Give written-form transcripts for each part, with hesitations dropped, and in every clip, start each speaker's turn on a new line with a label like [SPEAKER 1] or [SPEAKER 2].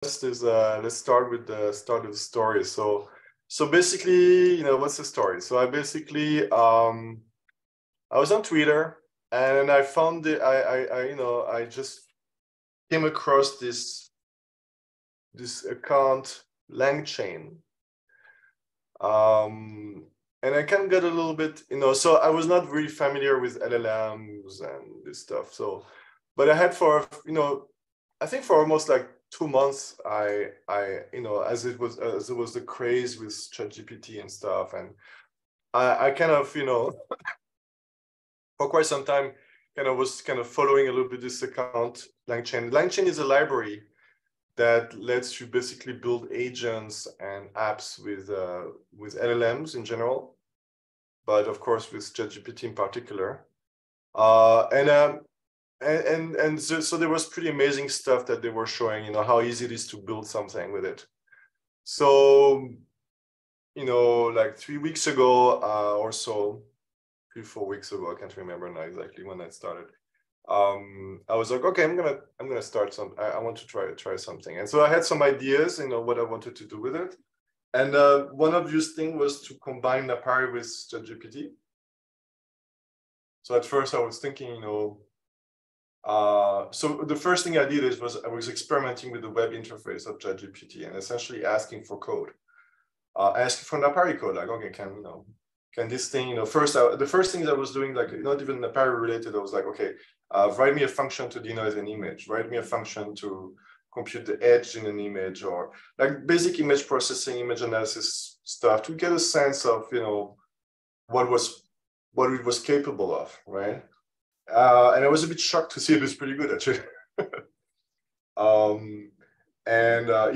[SPEAKER 1] Let's start with the story. So basically, what's the story? So I basically I was on Twitter and I found I just came across this account langchain. And I kind of got a little bit, so I was not really familiar with LLMs and this stuff. So, but I had I think for almost like 2 months, as it was the craze with ChatGPT and stuff, and I kind of, for quite some time, was following a little bit this account, langchain. Langchain is a library that lets you basically build agents and apps with LLMs in general, but of course with ChatGPT in particular. So there was pretty amazing stuff that they were showing, how easy it is to build something with it. So, like 3 weeks ago or so, 3-4 weeks ago, I can't remember now exactly when I started. I was like, okay, I'm gonna start I want to try something. And so I had some ideas, what I wanted to do with it. And one obvious thing was to combine Napari with ChatGPT. So at first I was thinking, so the first thing I did was I was experimenting with the web interface of ChatGPT and essentially asking for code, asking for Napari code. Like, okay, can this thing, the first things I was doing, like not even Napari related, I was like, okay, write me a function to denoise an image, write me a function to compute the edge in an image, or like basic image processing, image analysis stuff to get a sense of, what it was capable of, right? And I was a bit shocked to see it was pretty good, actually.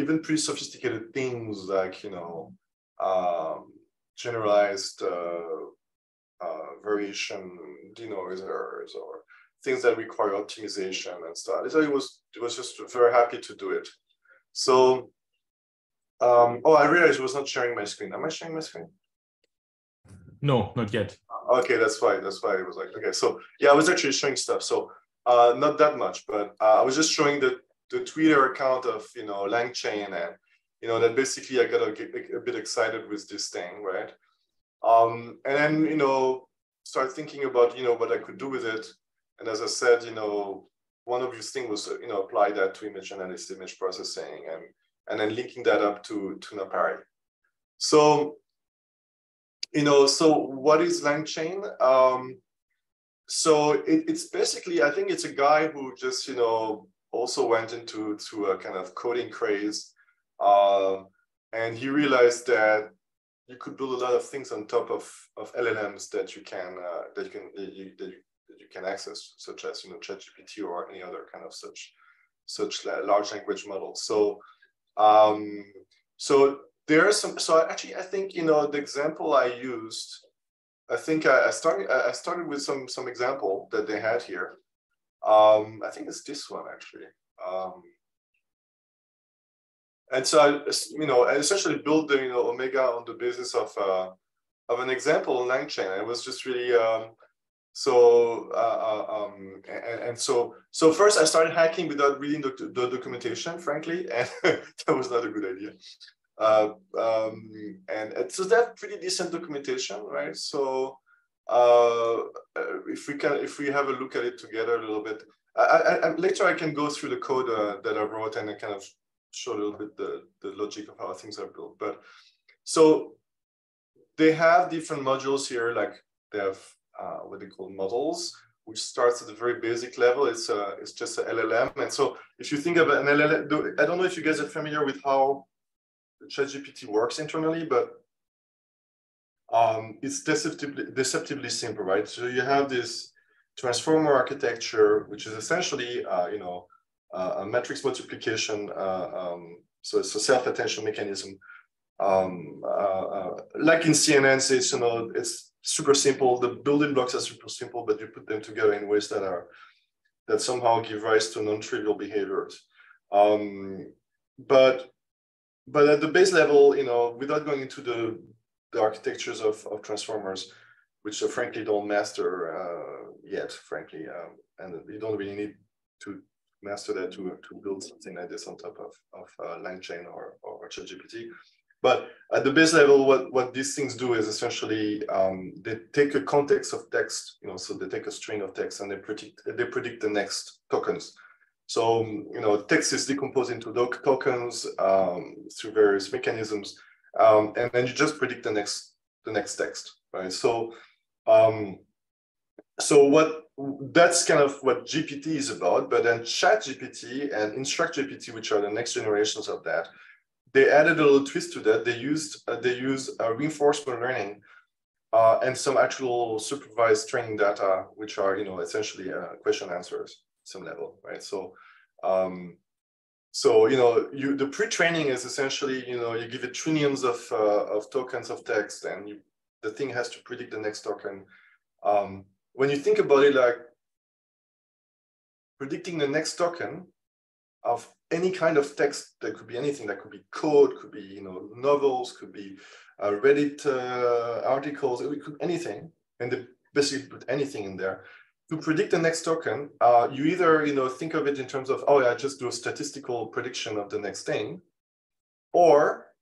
[SPEAKER 1] Even pretty sophisticated things like, generalized variation denoisers or things that require optimization and stuff. So it was just very happy to do it. So, I realized I was not sharing my screen. Am I sharing my screen?
[SPEAKER 2] No, not yet.
[SPEAKER 1] Okay, that's why. It was like, okay, so yeah, I was actually showing stuff. So not that much, but I was just showing the Twitter account of langchain, and that basically I got a bit excited with this thing, right? And then start thinking about what I could do with it. And as I said, one obvious thing was apply that to image analysis, image processing, and then linking that up to Napari. So so what is langchain? So it's basically, I think it's a guy who just also went into a kind of coding craze, and he realized that you could build a lot of things on top of LLMs that you can access, such as ChatGPT or any other kind of such large language models. So so there are some. So actually, I think the example I used, I think I started with some example that they had here. I think it's this one actually. And so I essentially built the Omega on the basis of an example in langchain. It was just really so first I started hacking without reading the documentation, frankly, and that was not a good idea. And so that's pretty decent documentation, right? So if we have a look at it together a little bit, later I can go through the code that I wrote and I kind of show a little bit the logic of how things are built. But so they have different modules here, like they have what they call models, which starts at the very basic level. It's just an LLM. And so if you think of an LLM, I don't know if you guys are familiar with how ChatGPT works internally, but it's deceptively simple, right? So you have this transformer architecture, which is essentially, a matrix multiplication. So it's a self-attention mechanism. Like in CNN, says, it's super simple. The building blocks are super simple, but you put them together in ways that somehow give rise to non-trivial behaviors. But at the base level, without going into the architectures of transformers, which I frankly don't master yet, frankly, and you don't really need to master that to build something like this on top of langchain or ChatGPT. But at the base level, what these things do is essentially they take a context of text, so they take a string of text and they predict the next tokens. So text is decomposed into tokens through various mechanisms, and then you just predict the next text, right? So that's kind of what GPT is about. But then Chat-GPT and Instruct-GPT, which are the next generations of that, they added a little twist to that. They use reinforcement learning and some actual supervised training data, which are essentially question answers, some level, right? So the pre-training is essentially you give it trillions of tokens of text, and the thing has to predict the next token. When you think about it, like predicting the next token of any kind of text, that could be anything, that could be code, could be novels, could be Reddit articles, it could anything, and they basically put anything in there. To predict the next token, you either think of it in terms of, oh yeah, just do a statistical prediction of the next thing, or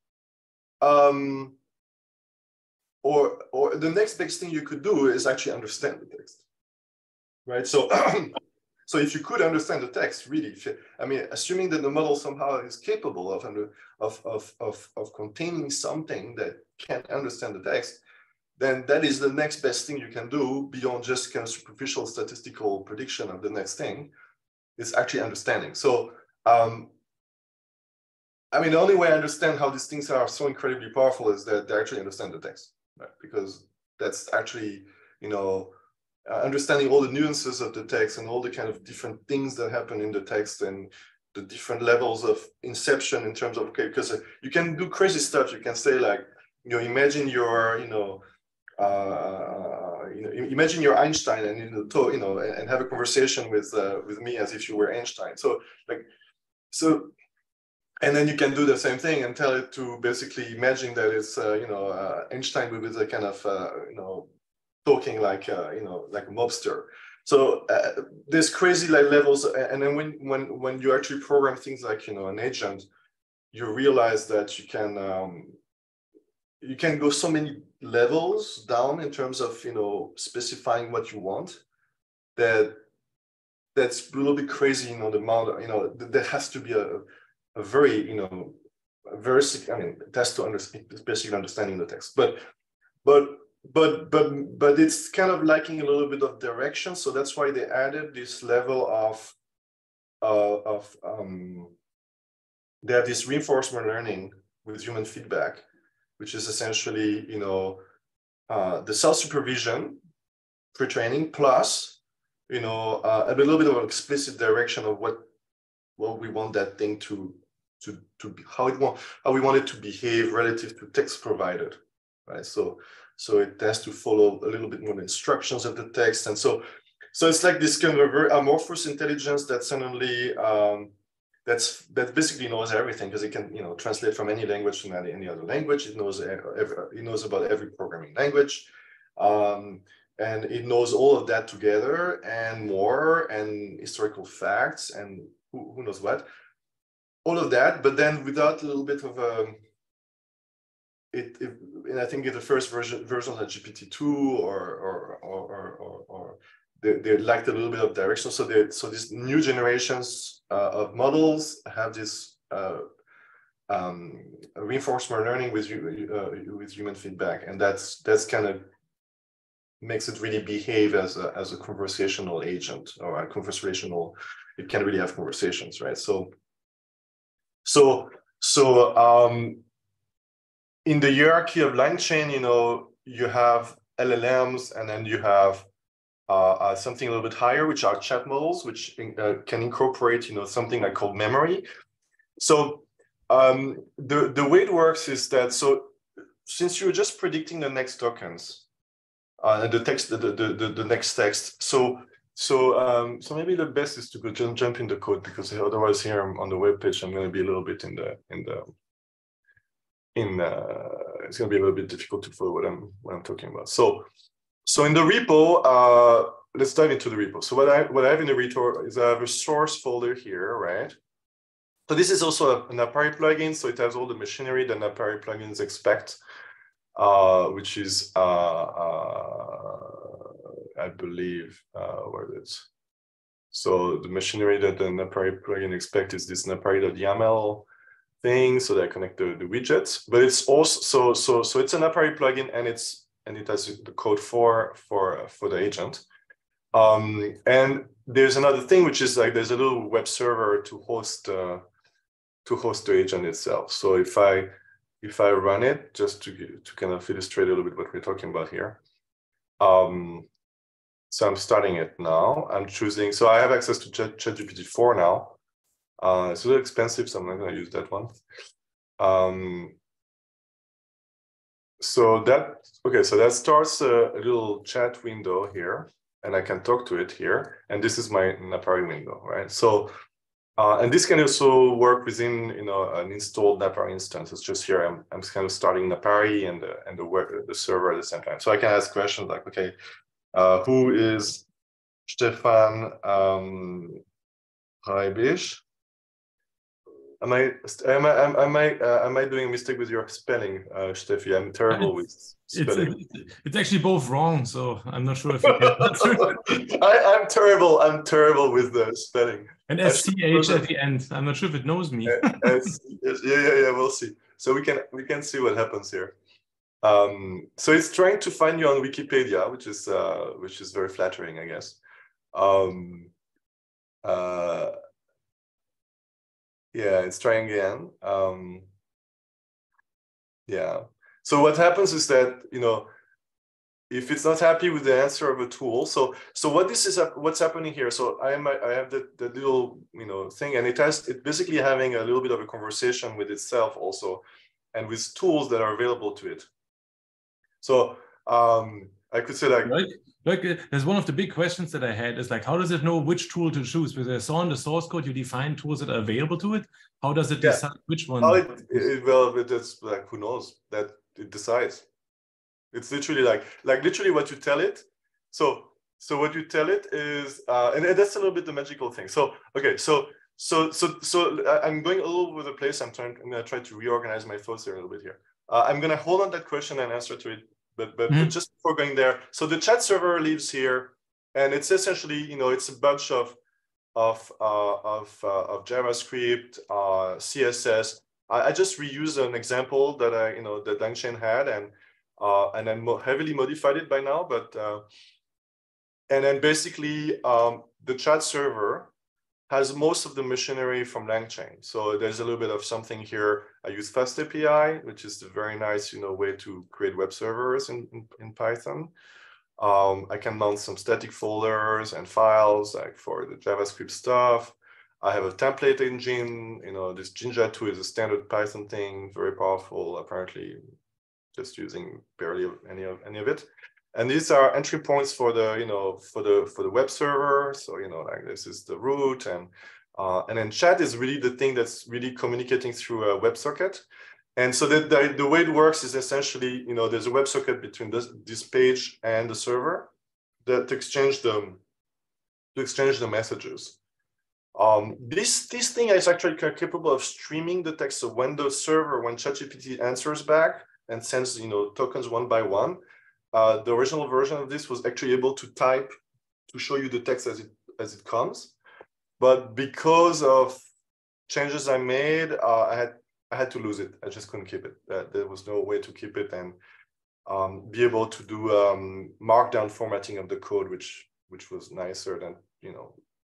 [SPEAKER 1] the next best thing you could do is actually understand the text, right? So so if you could understand the text, really, assuming that the model somehow is capable of containing something that can understand the text, then that is the next best thing you can do beyond just kind of superficial statistical prediction of the next thing, is actually understanding. So, the only way I understand how these things are so incredibly powerful is that they actually understand the text, right? Because that's actually, understanding all the nuances of the text and all the kind of different things that happen in the text and the different levels of inception in terms of, okay, because you can do crazy stuff. You can say like, imagine your, imagine you're Einstein and and have a conversation with me as if you were Einstein. And then you can do the same thing and tell it to basically imagine that it's Einstein with a kind of talking like like a mobster. So there's crazy levels, and then when you actually program things like an agent, you realize that you can go so many levels down in terms of specifying what you want, that's a little bit crazy. The amount there has to be a very it has to understand, basically understanding the text, but it's kind of lacking a little bit of direction. So that's why they added this level of they have this reinforcement learning with human feedback, which is essentially the self-supervision pre-training plus a little bit of an explicit direction of what we want that thing to be, how we want it to behave relative to text provided, right? So it has to follow a little bit more the instructions of the text, and so it's like this kind of very amorphous intelligence that suddenly that basically knows everything, because it can translate from any language to any other language. It knows about every programming language, and it knows all of that together and more, and historical facts and who knows what, all of that, but then without a little bit of and I think in the first version of GPT-2 or they lacked a little bit of direction. So these new generations of models have this reinforcement learning with human feedback, and that's kind of makes it really behave as a conversational agent, or a conversational. It can really have conversations, right? So in the hierarchy of langchain, you have LLMs, and then you have something a little bit higher, which are chat models, which can incorporate, something I call memory. So the way it works is that, since you're just predicting the next tokens, the text, the next text. So maybe the best is to go jump in the code, because otherwise here on the web page I'm going to be a little bit it's going to be a little bit difficult to follow what I'm talking about. So in the repo, let's dive into the repo. So what I have in the repo is I have a source folder here, right? So this is also a Napari plugin, so it has all the machinery that Napari plugins expect, which is I believe where it is. So the machinery that the Napari plugin expects is this Napari.yaml thing, so that I connect the widgets. But it's also so it's a Napari plugin, and it has the code for the agent. And there's another thing, which is like there's a little web server to host the agent itself. So if I run it, just to kind of illustrate a little bit what we're talking about here. So I'm starting it now. I'm choosing, so I have access to ChatGPT 4 now. It's a little expensive, so I'm not going to use that one. So that starts a little chat window here, and I can talk to it here. And this is my Napari window, right? So, and this can also work within, an installed Napari instance. It's just here I'm kind of starting Napari and the server at the same time. So I can ask questions like, okay, who is Stefan Reibisch? Am I doing a mistake with your spelling, Steffi? I'm terrible with spelling.
[SPEAKER 2] It's actually both wrong, so I'm not sure if you can answer.
[SPEAKER 1] I'm terrible with the spelling.
[SPEAKER 2] And SCH at the end. I'm not sure if it knows me.
[SPEAKER 1] Yeah. We'll see. So we can see what happens here. So it's trying to find you on Wikipedia, which is very flattering, I guess. Yeah, it's trying again. Yeah. So what happens is that, if it's not happy with the answer of a tool, so what's happening here. So I have the little thing, and it's basically having a little bit of a conversation with itself also, and with tools that are available to it. So I could say like.
[SPEAKER 2] There's one of the big questions that I had is like, how does it know which tool to choose? Because I saw in the source code you define tools that are available to it. How does it decide which one?
[SPEAKER 1] Well, it's like, who knows, that it decides. It's literally like literally what you tell it. So what you tell it is, and that's a little bit the magical thing. So okay, so I'm going all over the place. I'm gonna try to reorganize my thoughts here a little bit here. I'm gonna hold on that question and answer to it. But just before going there, so the chat server lives here, and it's essentially, it's a bunch of JavaScript, CSS. I just reused an example that that langchain had, and then heavily modified it by now. But and then basically the chat server has most of the machinery from langchain. So there's a little bit of something here. I use Fast API, which is a very nice, way to create web servers in Python. I can mount some static folders and files like for the JavaScript stuff. I have a template engine. This Jinja 2 is a standard Python thing, very powerful. Apparently, just using barely any of it. And these are entry points for the for the web server. So like this is the root, and then chat is really the thing that's really communicating through a WebSocket. And so the way it works is essentially there's a WebSocket between this page and the server that to exchange the messages. This thing is actually capable of streaming the text. So when ChatGPT answers back and sends tokens one by one. The original version of this was actually able to type to show you the text as it comes, but because of changes I made, I had to lose it. I just couldn't keep it. There was no way to keep it and be able to do markdown formatting of the code, which was nicer than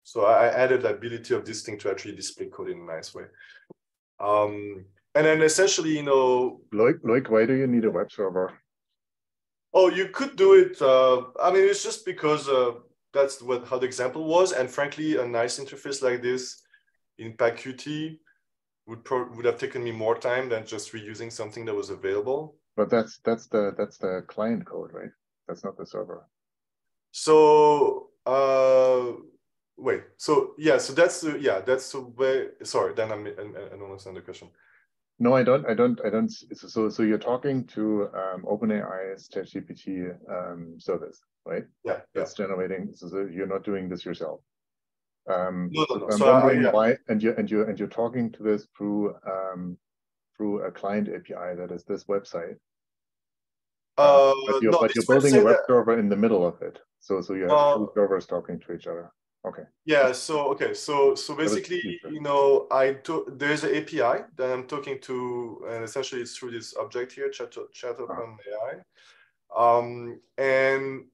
[SPEAKER 1] So I added the ability of this thing to actually display code in a nice way. And then essentially,
[SPEAKER 3] Loic, why do you need a web server?
[SPEAKER 1] Oh, you could do it. I mean, it's just because that's how the example was, and frankly, a nice interface like this in PyQt would have taken me more time than just reusing something that was available.
[SPEAKER 3] But that's the client code, right? That's not the server.
[SPEAKER 1] So wait. So yeah. So that's the way. Sorry. Then I don't understand the question.
[SPEAKER 3] No, I don't. So you're talking to OpenAI's ChatGPT service. right?
[SPEAKER 1] Yeah.
[SPEAKER 3] That's generating. So you're not doing this yourself.
[SPEAKER 1] No.
[SPEAKER 3] I'm
[SPEAKER 1] So
[SPEAKER 3] wondering why, and you're talking to this through a client API that is this website. But you're building a web server in the middle of it, so you have two servers talking to each other. Okay.
[SPEAKER 1] Yeah. So basically, there's an API that I'm talking to, and essentially it's through this object here, Chat-GPT AI, and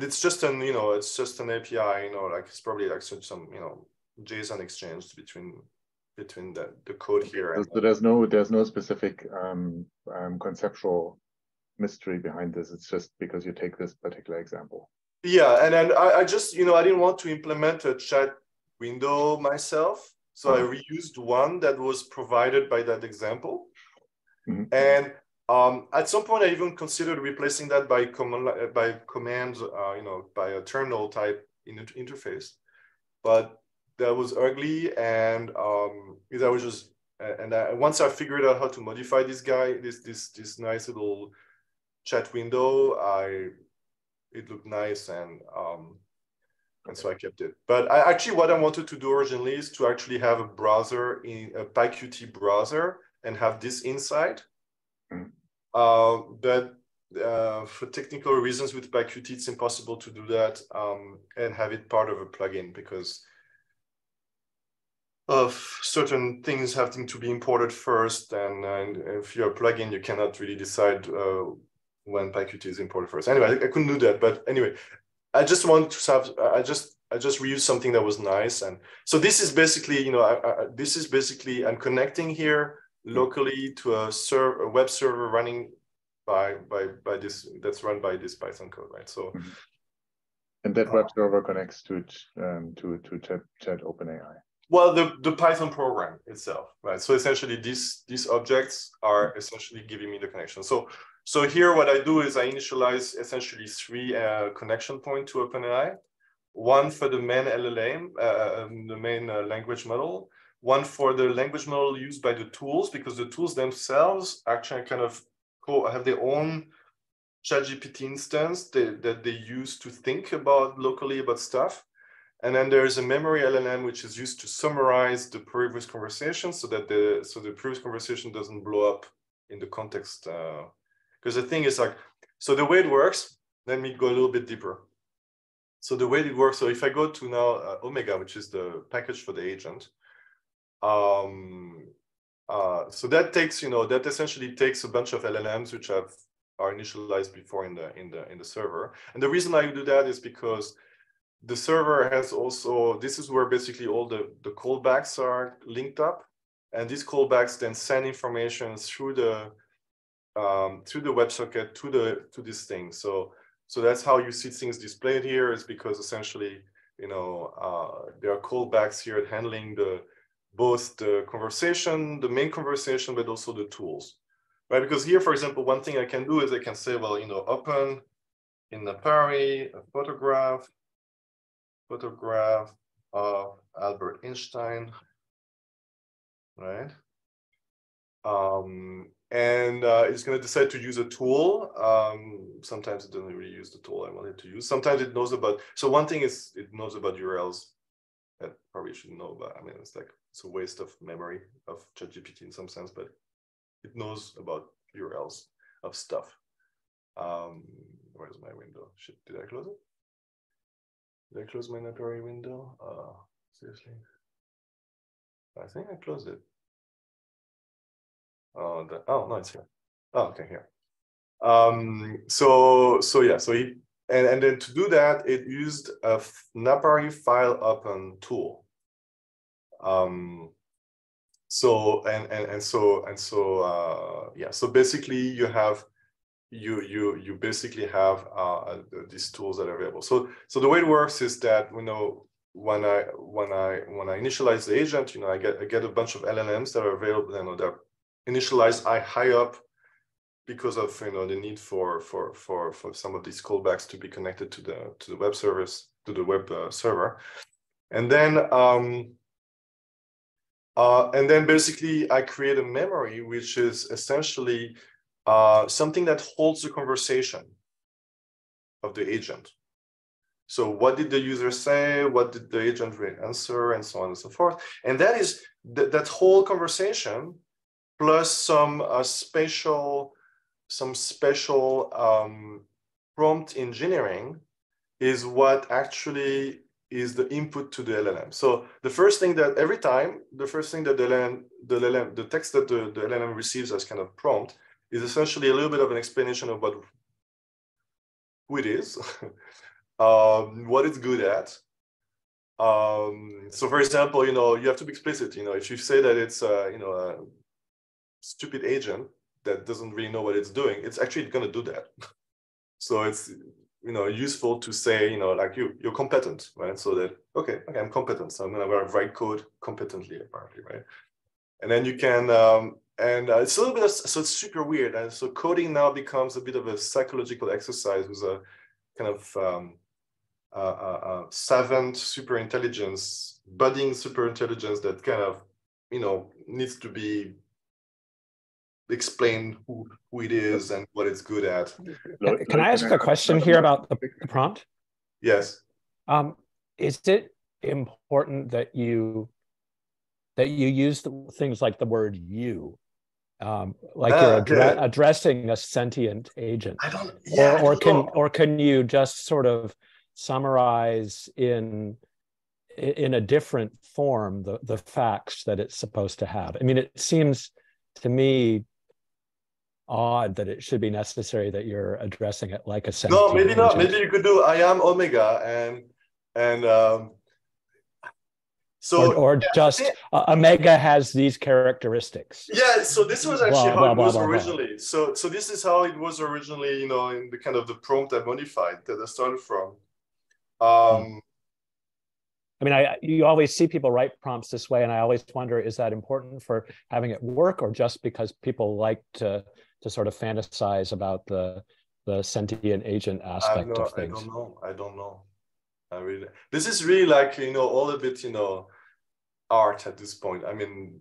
[SPEAKER 1] it's just an API, like it's probably like some JSON exchange between the code here.
[SPEAKER 3] So there's no specific conceptual mystery behind this. It's just because you take this particular example.
[SPEAKER 1] Yeah, and then I just I didn't want to implement a chat window myself, so I reused one that was provided by that example. And at some point, I even considered replacing that by commands, by a terminal type interface, but that was ugly, and that was just. And once I figured out how to modify this nice little chat window, it looked nice, and so I kept it. But actually, what I wanted to do originally is to actually have a browser, in a PyQt browser, and have this inside. But for technical reasons with PyQt, it's impossible to do that and have it part of a plugin because of certain things having to be imported first. And if you're a plugin, you cannot really decide when PyQt is imported first. Anyway, I couldn't do that. But anyway, I just want to have, I just reused something that was nice. And so this is basically, I'm connecting here locally to a web server running by this, that's run by this Python code, right? So,
[SPEAKER 3] and that web server connects to Chat OpenAI.
[SPEAKER 1] Well, the Python program itself, right? So essentially, these objects are essentially giving me the connection. So here, what I do is I initialize essentially 3 connection points to OpenAI. One for the main LLM, the main language model. One for the language model used by the tools, because the tools themselves actually kind of have their own ChatGPT instance that they use to think locally about stuff. And then there's a memory LLM, which is used to summarize the previous conversation so that the previous conversation doesn't blow up in the context. Because the thing is so the way it works, let me go a little bit deeper. So the way it works, so if I go to now Omega, which is the package for the agent, so that takes, that essentially takes a bunch of LLMs which are initialized before in the server. And the reason I do that is because the server has also, this is where basically all the callbacks are linked up, and these callbacks then send information through the WebSocket to this thing. So that's how you see things displayed here, is because essentially, there are callbacks here handling both the conversation, the main conversation, but also the tools, right? Because here, for example, one thing I can do is I can say, well, open in Napari a photograph of Albert Einstein, right? And it's going to decide to use a tool. Sometimes it doesn't really use the tool I want it to use. Sometimes it knows about, so one thing is it knows about URLs that probably shouldn't know about. I mean, it's a waste of memory of ChatGPT in some sense, but it knows about URLs of stuff. Where's my window? Shit, did I close it? Did I close my Napari window? Seriously? I think I closed it. Oh no, it's here. Oh, okay, here. And then to do that, it used a Napari file open tool. So basically you basically have these tools that are available. So the way it works is that when I initialize the agent, I get a bunch of LLMs that are available, that are initialized high up because of the need for some of these callbacks to be connected to the web service, to the web server, and then basically I create a memory which is essentially something that holds the conversation. of the agent. So what did the user say? What did the agent answer, and so on and so forth. And that is that whole conversation plus some special prompt engineering is what actually is the input to the LLM. So the first thing that every time, the first thing that the text that the LLM receives as kind of prompt is essentially a little bit of an explanation of who it is, what it's good at. So for example, you have to be explicit. If you say that it's a stupid agent that doesn't really know what it's doing, it's actually going to do that. So it's useful to say like you're competent, right? So that okay, I'm competent, so I'm going to write code competently, apparently, right? And then you can it's a little bit so it's super weird, and so coding now becomes a bit of a psychological exercise with a kind of savant super intelligence, budding super intelligence that kind of needs to be explain who it is and what it's good at.
[SPEAKER 4] Can I ask a question here about the prompt?
[SPEAKER 1] Yes.
[SPEAKER 4] Is it important that you use things like the word "you," like you're addressing a sentient agent? Or can you just sort of summarize in a different form the facts that it's supposed to have? I mean, it seems to me odd that it should be necessary that you're addressing it like a sentient
[SPEAKER 1] No, maybe not.
[SPEAKER 4] agent.
[SPEAKER 1] Maybe you could do I am Omega and so
[SPEAKER 4] or just Omega has these characteristics.
[SPEAKER 1] Yeah, so this was actually how it was originally. So this is how it was originally, in the kind of the prompt I modified that I started from.
[SPEAKER 4] I mean, you always see people write prompts this way, and I always wonder, is that important for having it work, or just because people like to sort of fantasize about the sentient agent aspect of things?
[SPEAKER 1] I don't know. This is really like, all a bit, art at this point. I mean,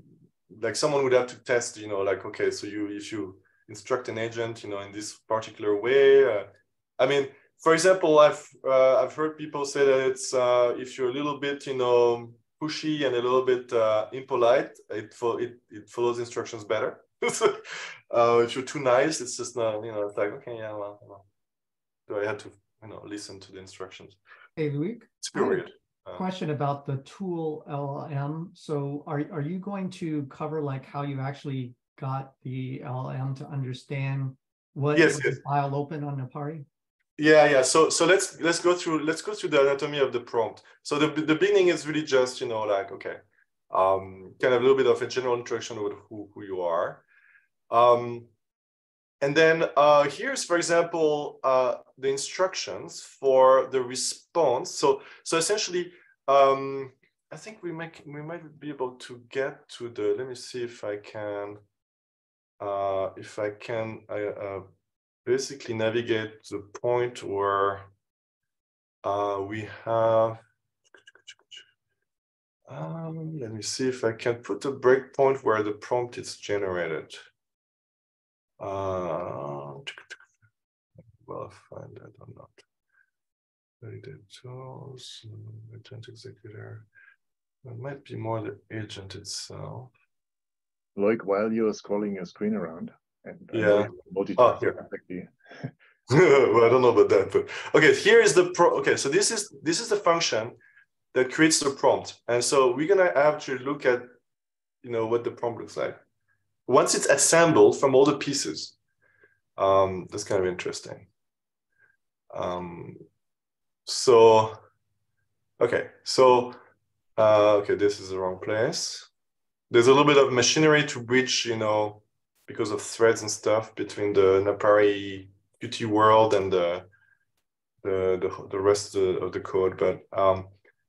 [SPEAKER 1] like someone would have to test, like, okay, so if you instruct an agent, in this particular way, I mean, for example, I've heard people say that it's if you're a little bit, pushy and a little bit impolite, it follows instructions better. If you're too nice, it's just not, it's like, okay, yeah, well, do I have to, listen to the instructions?
[SPEAKER 5] Hey, Loic.
[SPEAKER 1] It's weird.
[SPEAKER 5] Question about the tool LLM. So are you going to cover like how you actually got the LLM to understand what
[SPEAKER 1] yes.
[SPEAKER 5] file open on Napari?
[SPEAKER 1] Yeah. So let's go through the anatomy of the prompt. So the beginning is really just, like, okay, kind of a little bit of a general introduction with who you are. And then here's, for example, the instructions for the response. So essentially, I think we might be able to get to the. Let me see if I can. Basically navigate to the point where we have. Let me see if I can put a breakpoint where the prompt is generated. Well, find that or not. Validate tools, agent executor. It might be more the agent itself.
[SPEAKER 3] Loic, while you're scrolling your screen around, and
[SPEAKER 1] yeah,
[SPEAKER 3] multitasking.
[SPEAKER 1] Well, I don't know about that, but okay. Here is the okay. So this is the function that creates the prompt, and so we're gonna have to look at, what the prompt looks like once it's assembled from all the pieces. That's kind of interesting. So, okay, so, okay, this is the wrong place. There's a little bit of machinery to bridge, because of threads and stuff between the Napari-ChatGPT world and the rest of the code. But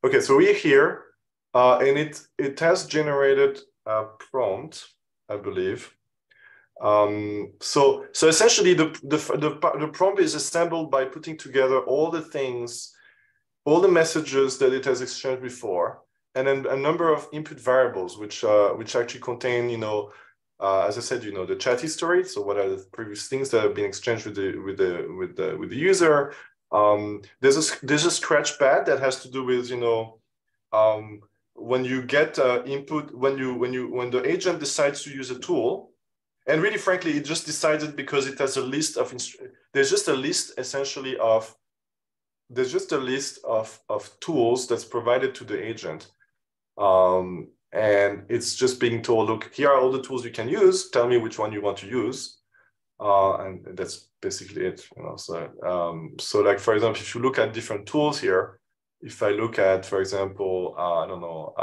[SPEAKER 1] okay, so we're here, and it has generated a prompt, I believe. So essentially the prompt is assembled by putting together all the things, all the messages that it has exchanged before, and then a number of input variables which actually contain, as I said, the chat history. So what are the previous things that have been exchanged with the user? There's a scratch pad that has to do with, you know, when you get input, when the agent decides to use a tool, and really frankly, it just decided because it has a list of, there's just a list essentially of, there's just a list of tools that's provided to the agent. And it's just being told, look, here are all the tools you can use. Tell me which one you want to use. And that's basically it. You know, so like, for example, if you look at different tools here, if I look at, for example, I don't know,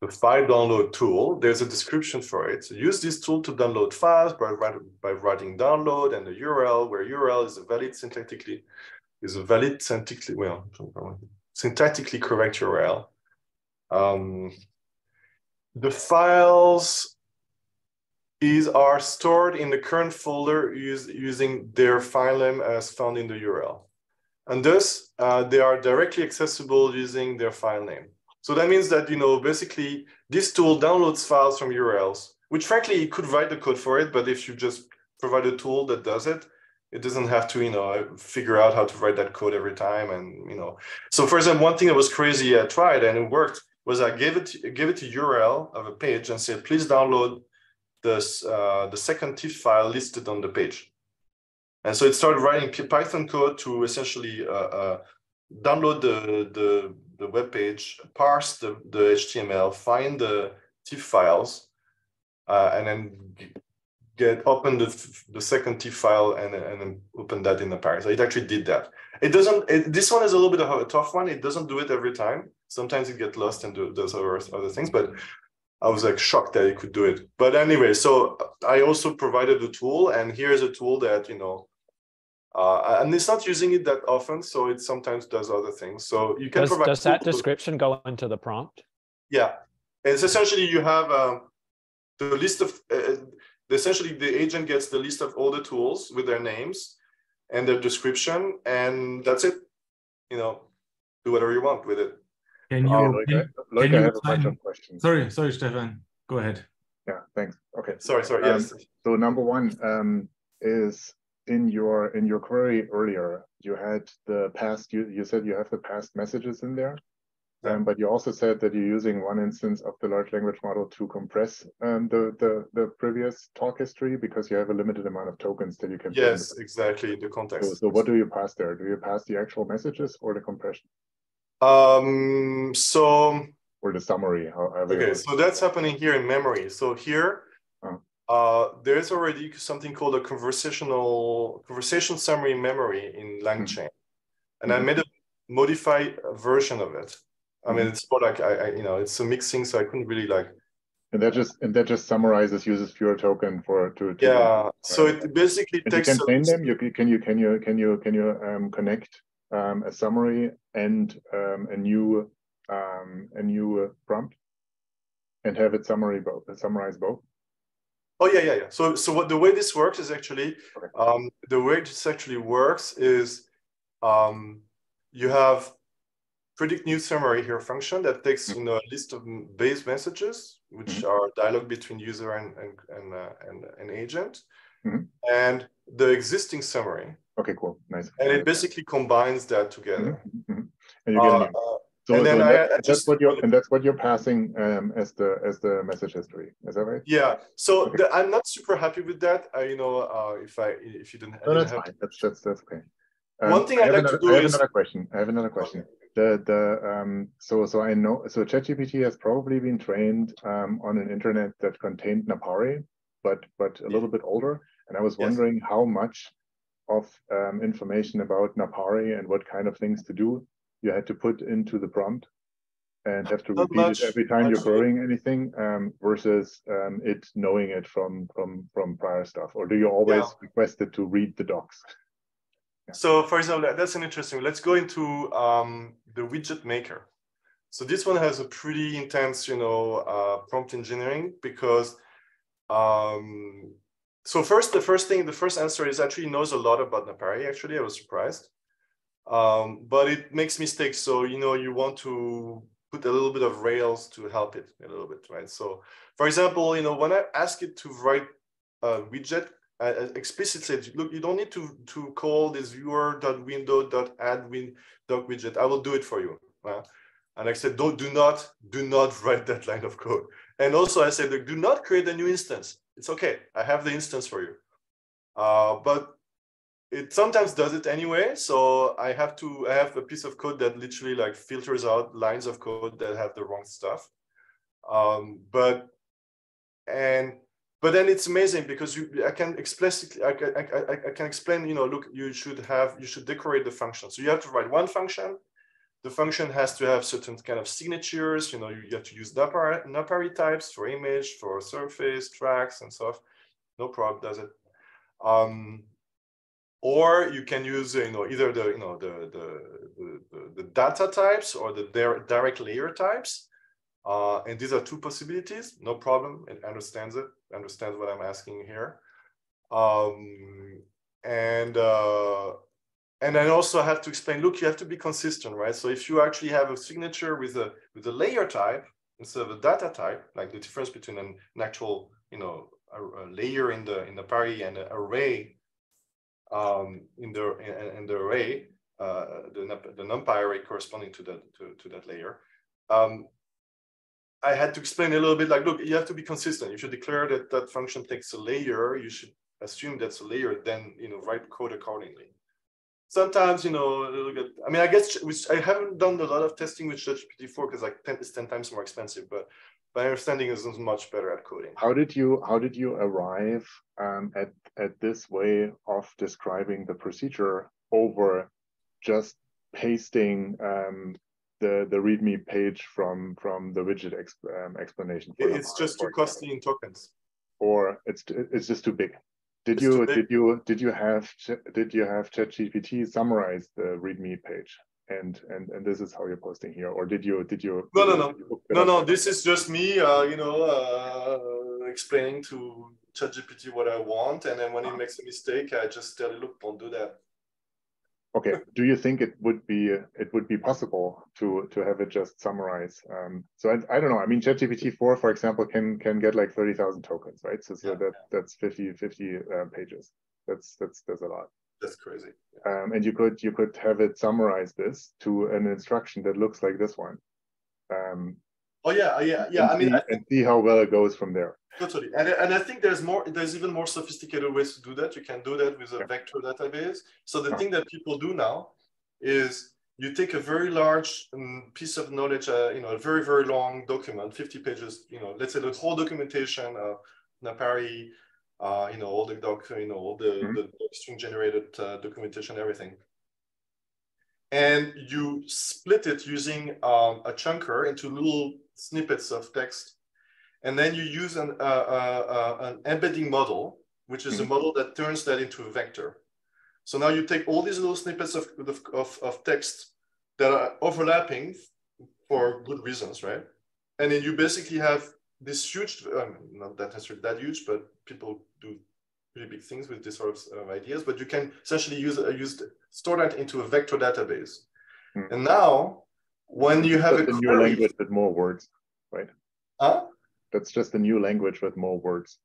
[SPEAKER 1] the file download tool, there's a description for it. So use this tool to download files by writing download and the URL, where URL is a valid syntactically correct URL. The files are stored in the current folder using their file name as found in the URL. And thus, they are directly accessible using their file name. So that means that, you know, basically this tool downloads files from URLs, which frankly, you could write the code for it, but if you just provide a tool that does it, it doesn't have to, you know, figure out how to write that code every time. And, you know, so for example, one thing that was crazy I tried and it worked was I gave it to URL of a page and said, please download this, the second TIFF file listed on the page. And so it started writing Python code to essentially download the web page, parse the HTML, find the TIFF files, and then open the second TIFF file and then open that in Napari. So it actually did that. It doesn't. This one is a little bit of a tough one. It doesn't do it every time. Sometimes it gets lost and does other things, but I was like shocked that it could do it. But anyway, so I also provided the tool, and here's a tool that, you know, and it's not using it that often, so it sometimes does other things. So you can provide.
[SPEAKER 4] Does that description go into the prompt?
[SPEAKER 1] Yeah, it's essentially you have the list of. Essentially, the agent gets the list of all the tools with their names and their description, and that's it. You know, do whatever you want with it.
[SPEAKER 2] Can you?
[SPEAKER 3] Loic, I have a bunch of questions.
[SPEAKER 2] Sorry, Stefan. Go ahead.
[SPEAKER 3] Yeah, thanks. Okay.
[SPEAKER 1] Sorry. Yes.
[SPEAKER 3] So number one is in your query earlier, you had the past. You said you have the past messages in there. But you also said that you're using one instance of the large language model to compress the previous talk history because you have a limited amount of tokens that you can.
[SPEAKER 1] Yes, exactly. The context.
[SPEAKER 3] So what do you pass there? Do you pass the actual messages or the compression?
[SPEAKER 1] So.
[SPEAKER 3] Or the summary.
[SPEAKER 1] Okay, so that's happening here in memory. So here, there's already something called a conversation summary memory in langchain, and I made a modified version of it. I mean, it's more like you know, it's a mixing, so I couldn't really like.
[SPEAKER 3] And that just summarizes, uses pure token to
[SPEAKER 1] yeah. So it basically takes.
[SPEAKER 3] You can chain them. Can you connect a summary and a new prompt and have it summarize both?
[SPEAKER 1] Oh yeah. So the way this works is actually the way this actually works is you have predict new summary here function that takes a list of base messages, which are dialogue between user and agent, and the existing summary.
[SPEAKER 3] Okay, cool, nice.
[SPEAKER 1] And it basically combines that together.
[SPEAKER 3] And you get a new. So that's what you're passing as the message history. Is that right?
[SPEAKER 1] Yeah. So I'm not super happy with that. If you didn't.
[SPEAKER 3] No, that's fine. That's okay.
[SPEAKER 1] One thing I'd like to do is.
[SPEAKER 3] I have another question. So I know, so ChatGPT has probably been trained on an internet that contained Napari, but a little bit older. And I was wondering how much of information about Napari and what kind of things to do you had to put into the prompt and have to repeat it every time you're querying anything versus it knowing it from prior stuff. Or do you always request it to read the docs?
[SPEAKER 1] So, for example, that's an interesting. Let's go into the widget maker. So this one has a pretty intense, prompt engineering because. So the first answer is actually knows a lot about Napari. Actually, I was surprised, but it makes mistakes. So you want to put a little bit of Rails to help it a little bit, right? So, for example, when I ask it to write a widget explicitly said, look, you don't need to call this viewer.window.add doc-widget. I will do it for you. And I said, do not write that line of code. And also I said, do not create a new instance. It's okay. I have the instance for you. But it sometimes does it anyway. So I have a piece of code that literally like filters out lines of code that have the wrong stuff. But then it's amazing because I can explicitly, I can explain, look, you should decorate the function. So you have to write one function. The function has to have certain kind of signatures. You have to use Napari types for image, for surface, tracks, and stuff. No problem, does it? Or you can use, either the data types or the direct layer types. And these are two possibilities. No problem. It understands it. Understands what I'm asking here. And I also have to explain, look, you have to be consistent, right? So if you actually have a signature with a layer type instead of a data type, like the difference between an actual, a layer in the Napari and an array in the array, the NumPy array corresponding to that layer. I had to explain a little bit like, look, you have to be consistent. You should declare that function takes a layer. You should assume that's a layer, then write code accordingly. Sometimes, I mean, I guess I haven't done a lot of testing with Chat-GPT 4 because it's 10 times more expensive, but my understanding is much better at coding.
[SPEAKER 3] How did you arrive at this way of describing the procedure over just pasting the README page from the widget explanation?
[SPEAKER 1] It's just too costly in tokens.
[SPEAKER 3] Or it's just too big. Did you have ChatGPT summarize the README page, and this is how you're posting here, or did you?
[SPEAKER 1] No. This is just me, explaining to ChatGPT what I want, and then when it makes a mistake, I just tell it, look, don't do that.
[SPEAKER 3] Okay. Do you think it would be possible to have it just summarize? So I don't know. I mean, ChatGPT 4, for example, can get like 30,000 tokens, right? So that's 50 pages. That's a lot.
[SPEAKER 1] That's crazy.
[SPEAKER 3] And you could have it summarize this to an instruction that looks like this one. And see how well it goes from there.
[SPEAKER 1] Totally, and I think there's even more sophisticated ways to do that. You can do that with a vector database. So the thing that people do now is you take a very large piece of knowledge, a very, very long document, 50 pages, let's say the whole documentation of Napari, all the all the string generated documentation, everything. And you split it using a chunker into little snippets of text. And then you use an embedding model, which is a model that turns that into a vector. So now you take all these little snippets of text that are overlapping for good reasons, right? And then you basically have this huge, not that necessarily that huge, but people do pretty big things with this sort of ideas, but you can essentially store that into a vector database. And now, when you have a
[SPEAKER 3] new language with more words, right? That's just a new language with more words.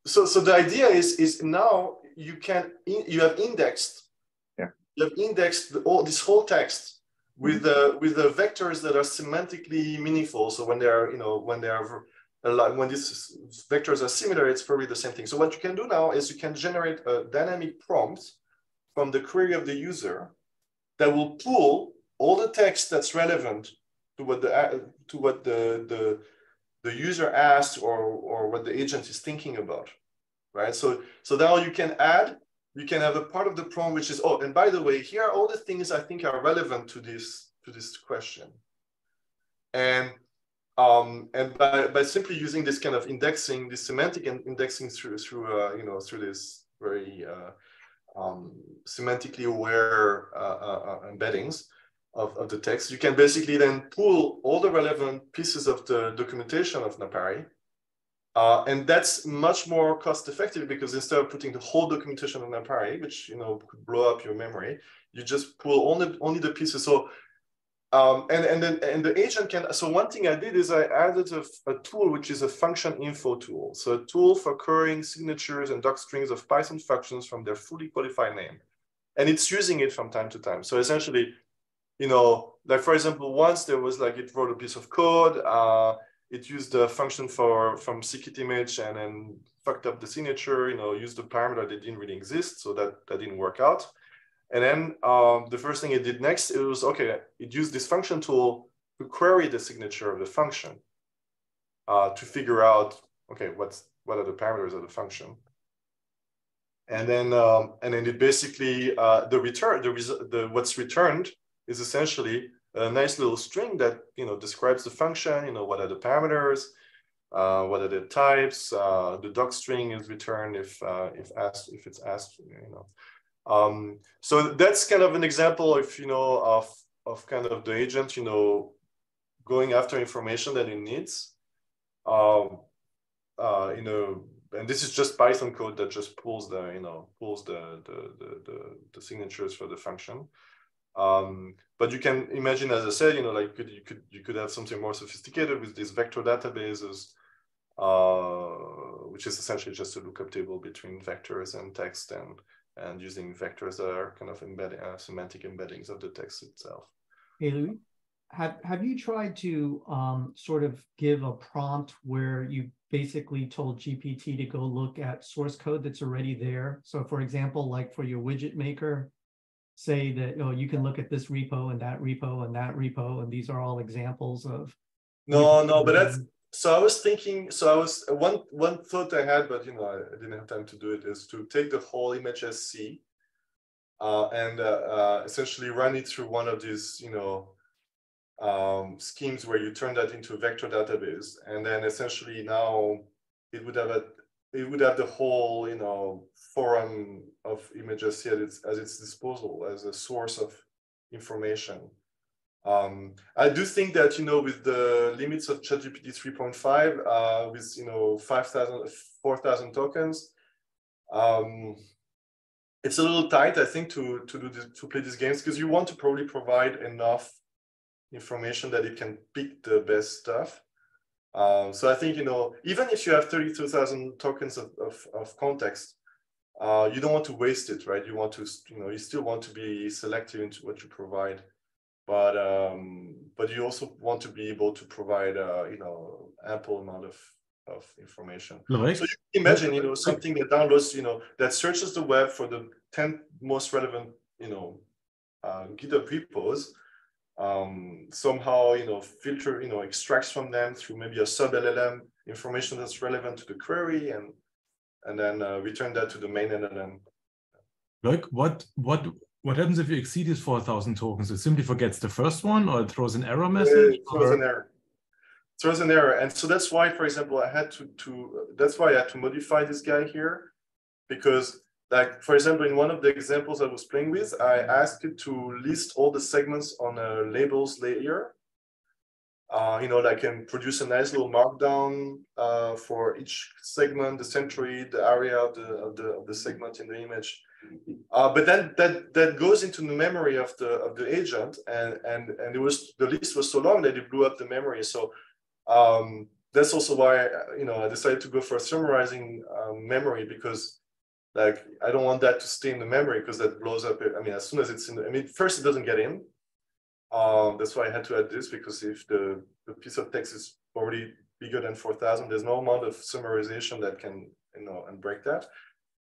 [SPEAKER 1] So the idea is now you have indexed.
[SPEAKER 3] Yeah.
[SPEAKER 1] You have indexed this whole text with the vectors that are semantically meaningful. So when these vectors are similar, it's probably the same thing. So what you can do now is you can generate a dynamic prompt from the query of the user that will pull all the text that's relevant to what the user asked or what the agent is thinking about, right? So now you can have a part of the prompt which is, and by the way, here are all the things I think are relevant to this question, and by simply using this kind of indexing, this semantic indexing through this very semantically aware embeddings of the text, you can basically then pull all the relevant pieces of the documentation of Napari. And that's much more cost effective because instead of putting the whole documentation of Napari, which could blow up your memory, you just pull only the pieces. So And the agent can, so one thing I did is I added a tool, which is a function info tool. So a tool for querying signatures and doc strings of Python functions from their fully qualified name. And it's using it from time to time. So essentially, you know, like for example, once there was like, it wrote a piece of code, it used the function from scikit image and then fucked up the signature, you know, used the parameter that didn't really exist. So that didn't work out. And then the first thing it did next, it was, okay, it used this function tool to query the signature of the function to figure out, okay, what are the parameters of the function. And then it basically, what's returned is essentially a nice little string that, you know, describes the function, you know, what are the parameters, what are the types, the doc string is returned if it's asked, you know. So that's kind of an example of, you know, of kind of the agent, you know, going after information that it needs. You know, and this is just Python code that just pulls the, you know, the signatures for the function. But you can imagine, as I said, you know, like you could have something more sophisticated with these vector databases, which is essentially just a lookup table between vectors and text and using vectors that are kind of semantic embeddings of the text itself.
[SPEAKER 5] Hey, Louis, have you tried to sort of give a prompt where you basically told GPT to go look at source code that's already there? So for example, like for your widget maker, say that, oh, you can look at this repo and that repo and that repo, and these are all examples of.
[SPEAKER 1] No, but that's, so I was thinking, one thought I had, but, you know, I didn't have time to do it, is to take the whole image.sc and essentially run it through one of these, you know, schemes where you turn that into a vector database, and then essentially now it would have the whole, you know, forum of image.sc at its disposal as a source of information. I do think that, you know, with the limits of ChatGPT 3.5, with, you know, 4,000 tokens, it's a little tight, I think, to play these games, because you want to probably provide enough information that it can pick the best stuff. So I think, you know, even if you have 32,000 tokens of context, you don't want to waste it, right? You want to, you know, you still want to be selective into what you provide. But you also want to be able to provide, you know, ample amount of information.
[SPEAKER 2] Loic?
[SPEAKER 1] So you can imagine, you know, something that downloads, you know, that searches the web for the 10 most relevant, you know, GitHub repos, somehow, you know, filter, you know, extracts from them through maybe a sub LLM information that's relevant to the query, and then return that to the main LLM.
[SPEAKER 2] Loic, what happens if you exceed these 4,000 tokens? It simply forgets the first one, or it throws an error message?
[SPEAKER 1] It throws an error. It throws an error. And so that's why, for example, I had to modify this guy here, because, like, for example, in one of the examples I was playing with, I asked it to list all the segments on a labels layer. You know, like, and produce a nice little markdown for each segment, the centroid, the area of the segment in the image. But then that goes into the memory of the agent, and it was, the list was so long that it blew up the memory. So that's also why, you know, I decided to go for summarizing memory, because, like, I don't want that to stay in the memory, because that blows up. I mean, as soon as it's in, I mean, first it doesn't get in. That's why I had to add this, because if the piece of text is already bigger than 4,000, there's no amount of summarization that can, you know, and break that.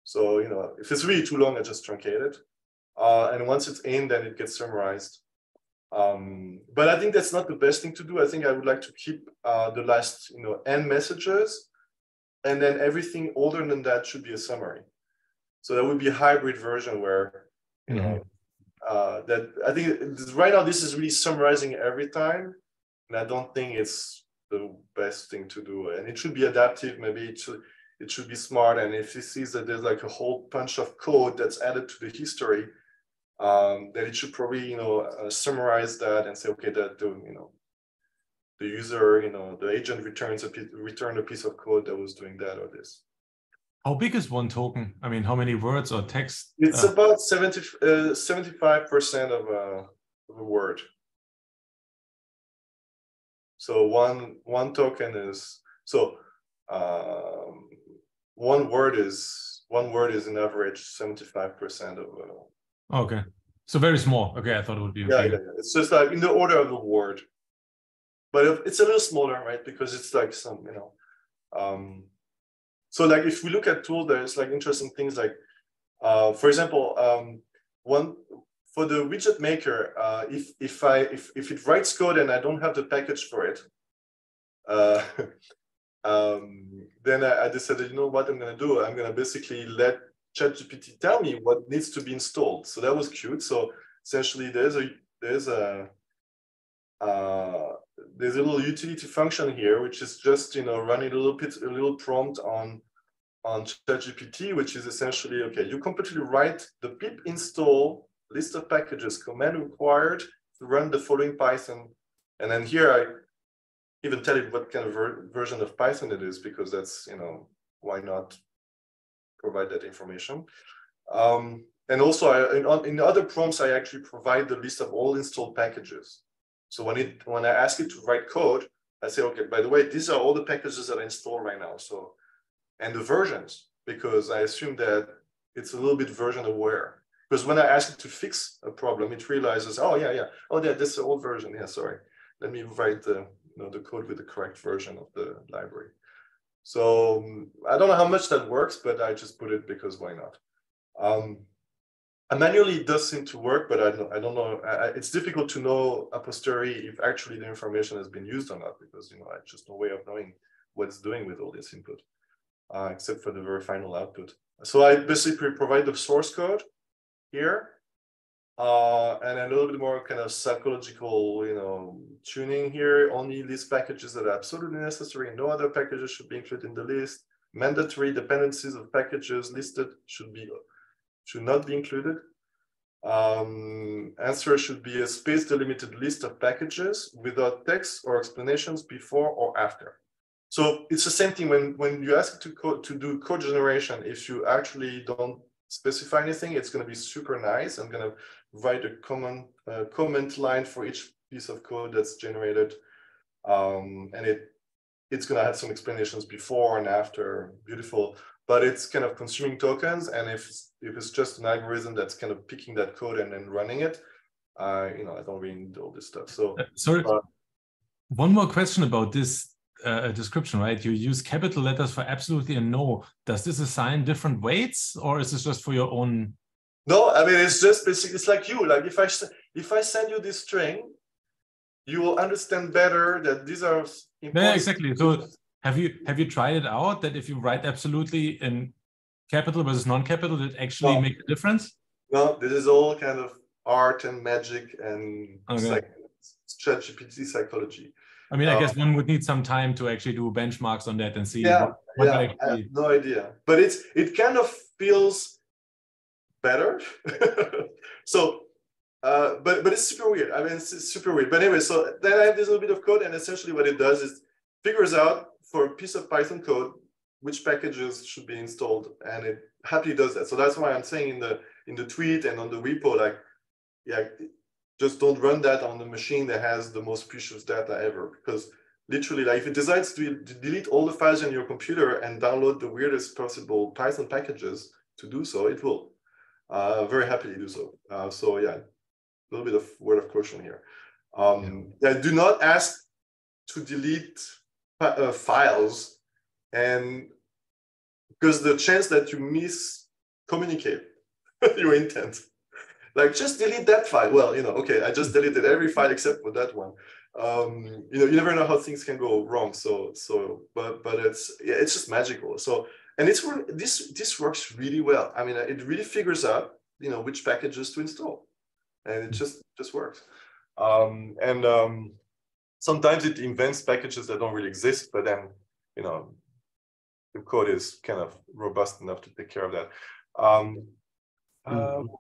[SPEAKER 1] So, you know, if it's really too long, I just truncate it. And once it's in, then it gets summarized. But I think that's not the best thing to do. I think I would like to keep the last, you know, n messages, and then everything older than that should be a summary. So that would be a hybrid version where, you know, that I think right now this is really summarizing every time, and I don't think it's the best thing to do. And it should be adaptive. Maybe it should be smart. And if it sees that there's like a whole bunch of code that's added to the history, then it should probably, you know, summarize that and say, okay, that you know, the user, you know, the agent returned a piece of code that was doing that or this.
[SPEAKER 2] How big is one token? I mean, how many words or text?
[SPEAKER 1] It's about 75% of a word. So one token is one word is an average 75% of.
[SPEAKER 2] Okay, so very small. Okay, I thought it would be.
[SPEAKER 1] Yeah. It's just like in the order of the word, but it's a little smaller, right? Because it's like some, so like if we look at tools, there's like interesting things like, for example, one for the widget maker, if it writes code and I don't have the package for it, then I decided, you know what I'm going to do? I'm going to basically let ChatGPT tell me what needs to be installed. So that was cute. So essentially, there's a little utility function here, which is just running a little prompt on ChatGPT, which is essentially, okay, you completely write the pip install list of packages command required to run the following Python, and then here I even tell it what kind of version of Python it is, because that's, why not provide that information. And also in other prompts, I actually provide the list of all installed packages. So when I ask it to write code, I say, okay, by the way, these are all the packages that I installed right now. So, and the versions, because I assume that it's a little bit version aware. Because when I ask it to fix a problem, it realizes, oh yeah, oh yeah, this is the old version. Yeah, sorry. Let me write the code with the correct version of the library. So I don't know how much that works, but I just put it because why not? Manually it does seem to work, but I don't know. It's difficult to know a posteriori if actually the information has been used or not, because I just no way of knowing what it's doing with all this input, except for the very final output. So I basically provide the source code here. And a little bit more kind of psychological, tuning here. Only these packages that are absolutely necessary, and no other packages should be included in the list. Mandatory dependencies of packages listed should not be included. Answer should be a space delimited list of packages without text or explanations before or after. So it's the same thing when you ask it to do code generation. If you actually don't specify anything, it's going to be super nice. I'm going to write a comment line for each piece of code that's generated, and it's going to have some explanations before and after. Beautiful, but it's kind of consuming tokens, and if it's just an algorithm that's kind of picking that code and then running it, I don't really need all this stuff. So
[SPEAKER 2] sorry, one more question about this description, right? You use capital letters for absolutely and no. Does this assign different weights, or is this just for your own?
[SPEAKER 1] No, I mean, it's just basically, it's like you. Like if I send you this string, you will understand better that these are important.
[SPEAKER 2] Yeah, exactly. So have you tried it out that if you write absolutely in capital versus non-capital, it actually makes a difference?
[SPEAKER 1] No, this is all kind of art and magic and ChatGPT psychology.
[SPEAKER 2] I mean, I guess one would need some time to actually do benchmarks on that and see.
[SPEAKER 1] I have no idea, but it kind of feels better. So, but it's super weird. I mean, it's super weird. But anyway, so then I have this little bit of code, and essentially what it does is figures out for a piece of Python code which packages should be installed, and it happily does that. So that's why I'm saying in the tweet and on the repo, like, yeah, just don't run that on the machine that has the most precious data ever, because literally, like, if it decides to delete all the files on your computer and download the weirdest possible Python packages to do so, it will very happily do so. So yeah, a little bit of word of caution here. Do not ask to delete files, and because the chance that you miscommunicate your intent. Like, just delete that file. Well, okay, I just deleted every file except for that one. You never know how things can go wrong. But it's just magical. So, and this works really well. I mean, it really figures out which packages to install, and it just works. Sometimes it invents packages that don't really exist, but then the code is kind of robust enough to take care of that.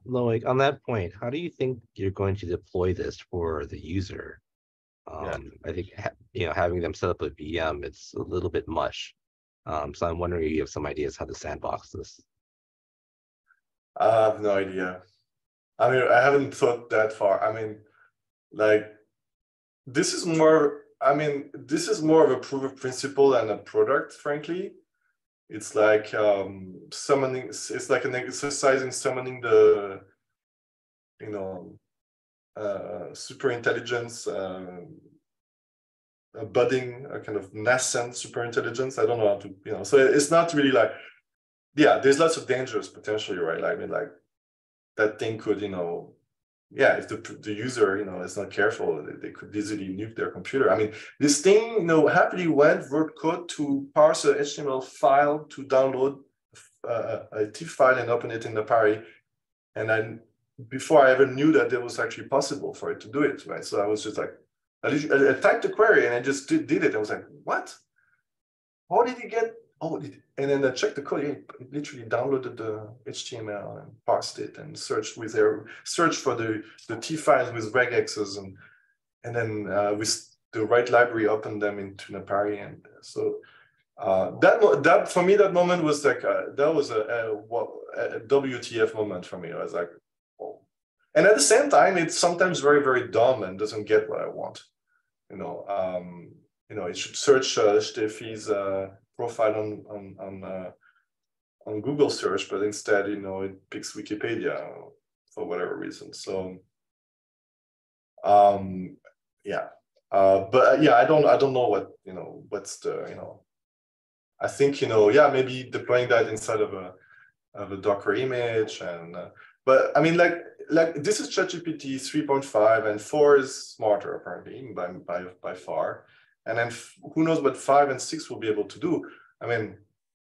[SPEAKER 6] Loic, on that point, how do you think you're going to deploy this for the user? I think having them set up a VM, it's a little bit much. So I'm wondering if you have some ideas how to sandbox this.
[SPEAKER 1] I have no idea. I mean, I haven't thought that far. I mean, like, this is more I mean, this is more of a proof of principle than a product, frankly. It's like summoning, it's like an exercise in summoning the, you know, super intelligence, a budding, a kind of nascent super intelligence. I don't know how to, you know, so it's not really like, yeah, there's lots of dangers potentially, right? I mean, like that thing could, you know, yeah, if the user, you know, is not careful, they could easily nuke their computer. I mean, this thing, you know, happily wrote code to parse a HTML file to download a TIFF file and open it in Napari. And then before I ever knew that it was actually possible for it to do it, right? So I was just like, I typed the query and I just did it. I was like, what? How did he get? Oh, and then I checked the code. It literally downloaded the HTML and parsed it and searched for the T files with regexes and then with the right library opened them into Napari. And so that for me, that moment was like that was a WTF moment for me. I was like, oh. And at the same time, it's sometimes very, very dumb and doesn't get what I want. You know, it should search Steffi's profile on Google search, but instead, you know, it picks Wikipedia for whatever reason. So, yeah, but yeah, I don't know what, you know, what's the, you know, I think, you know, yeah, maybe deploying that inside of a Docker image and, but I mean, like this is ChatGPT 3.5 and 4 is smarter apparently by far. And then who knows what 5 and 6 will be able to do. I mean,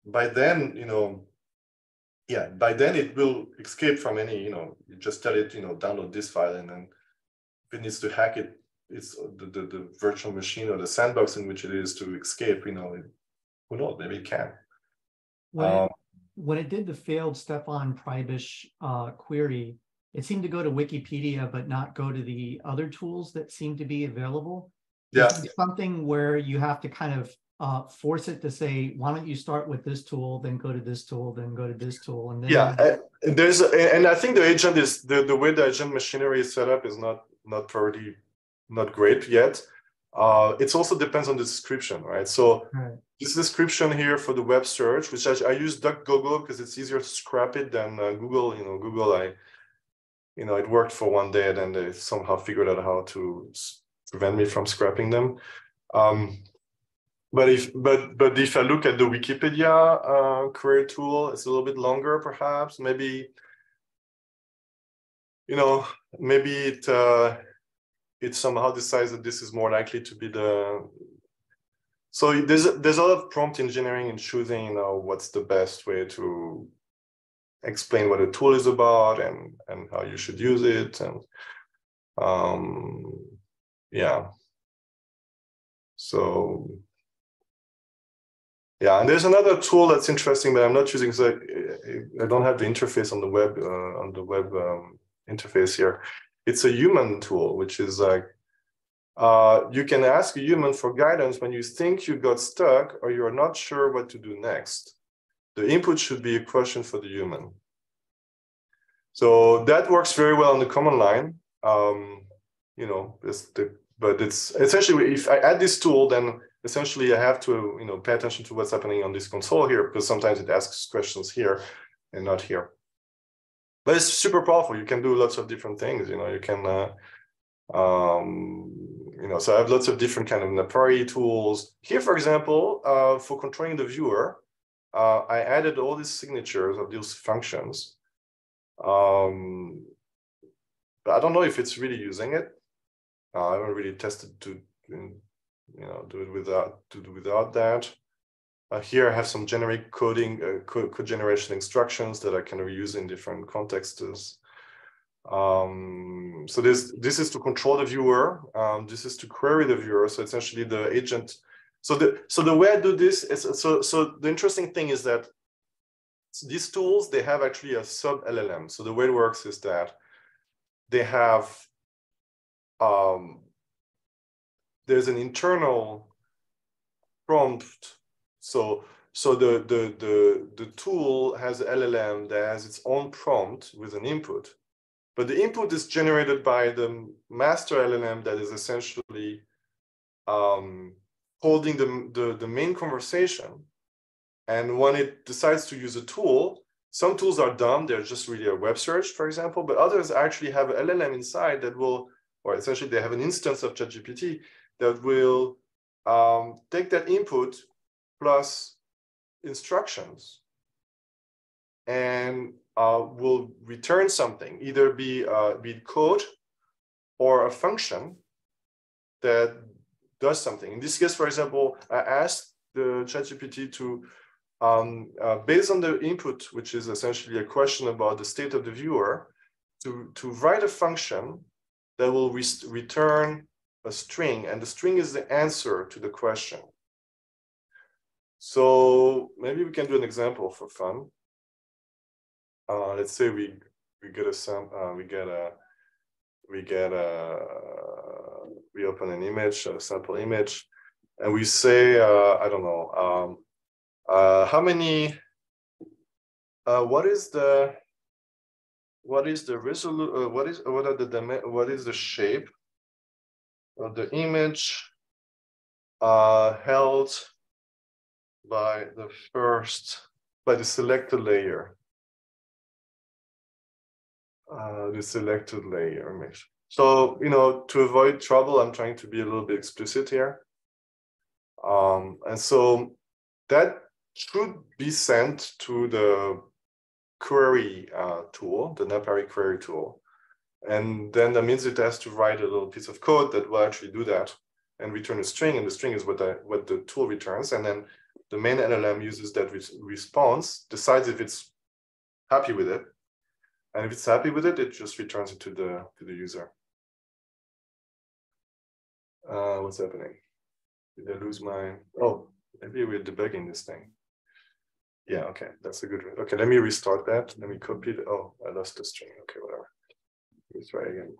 [SPEAKER 1] by then, you know, yeah, by then it will escape from any, you know, you just tell it, you know, download this file, and then if it needs to hack it, it's the virtual machine or the sandbox in which it is to escape, you know, who knows, maybe it can.
[SPEAKER 5] When it did the failed Stefan Preibisch query, it seemed to go to Wikipedia, but not go to the other tools that seem to be available.
[SPEAKER 1] Yeah.
[SPEAKER 5] Is there something where you have to kind of force it to say, why don't you start with this tool, then go to this tool, then go to this tool, and then
[SPEAKER 1] and I think the agent is the way the agent machinery is set up is not great yet. It also depends on the description, right? So this description here for the web search, which I use DuckDuckGo because it's easier to scrap it than Google. You know, Google, you know, it worked for one day, and then they somehow figured out how to prevent me from scrapping them. But if I look at the Wikipedia query tool, it's a little bit longer, perhaps. Maybe, you know, maybe it somehow decides that this is more likely to be the. So there's a lot of prompt engineering in choosing, you know, what's the best way to explain what a tool is about and how you should use it, and yeah. So yeah, and there's another tool that's interesting, but I'm not using, so I don't have the interface on the web interface here. It's a human tool, which is like you can ask a human for guidance when you think you got stuck or you're not sure what to do next. The input should be a question for the human. So that works very well on the command line. You know, but it's essentially, if I add this tool, then essentially I have to, you know, pay attention to what's happening on this console here, because sometimes it asks questions here and not here. But it's super powerful. You can do lots of different things. You know, you can, you know, so I have lots of different kind of Napari tools. Here, for example, for controlling the viewer, I added all these signatures of these functions. But I don't know if it's really using it. I haven't really tested to, you know, do it without that. Here I have some generic coding, code generation instructions that I can reuse in different contexts. So this is to control the viewer. This is to query the viewer. So essentially the agent. So the way I do this is, so the interesting thing is that these tools, they have actually a sub LLM. So the way it works is that they have there's an internal prompt. So the tool has an LLM that has its own prompt with an input, but the input is generated by the master LLM that is essentially holding the main conversation. And when it decides to use a tool, some tools are dumb. They're just really a web search, for example, but others actually have an LLM inside that will, or essentially they have an instance of ChatGPT that will take that input plus instructions and will return something, either be it code or a function that does something. In this case, for example, I asked the ChatGPT to, based on the input, which is essentially a question about the state of the viewer, to write a function that will return a string, and the string is the answer to the question. So maybe we can do an example for fun. Let's say we open an image, a sample image, and we say, I don't know, how many, what is the resolution, what is the shape of the image held by the selected layer. The selected layer image. So, to avoid trouble, I'm trying to be a little bit explicit here. And so that should be sent to the query tool, the Napari query tool. And then that means it has to write a little piece of code that will actually do that and return a string. And the string is what the tool returns. And then the main LLM uses that response, decides if it's happy with it. And if it's happy with it, it just returns it to the user. What's happening? Did I lose my? Oh, maybe we're debugging this thing. Yeah, okay, that's a good one. Okay, let me restart that. Let me copy it. Oh, I lost the string. Okay, whatever. Let's try again.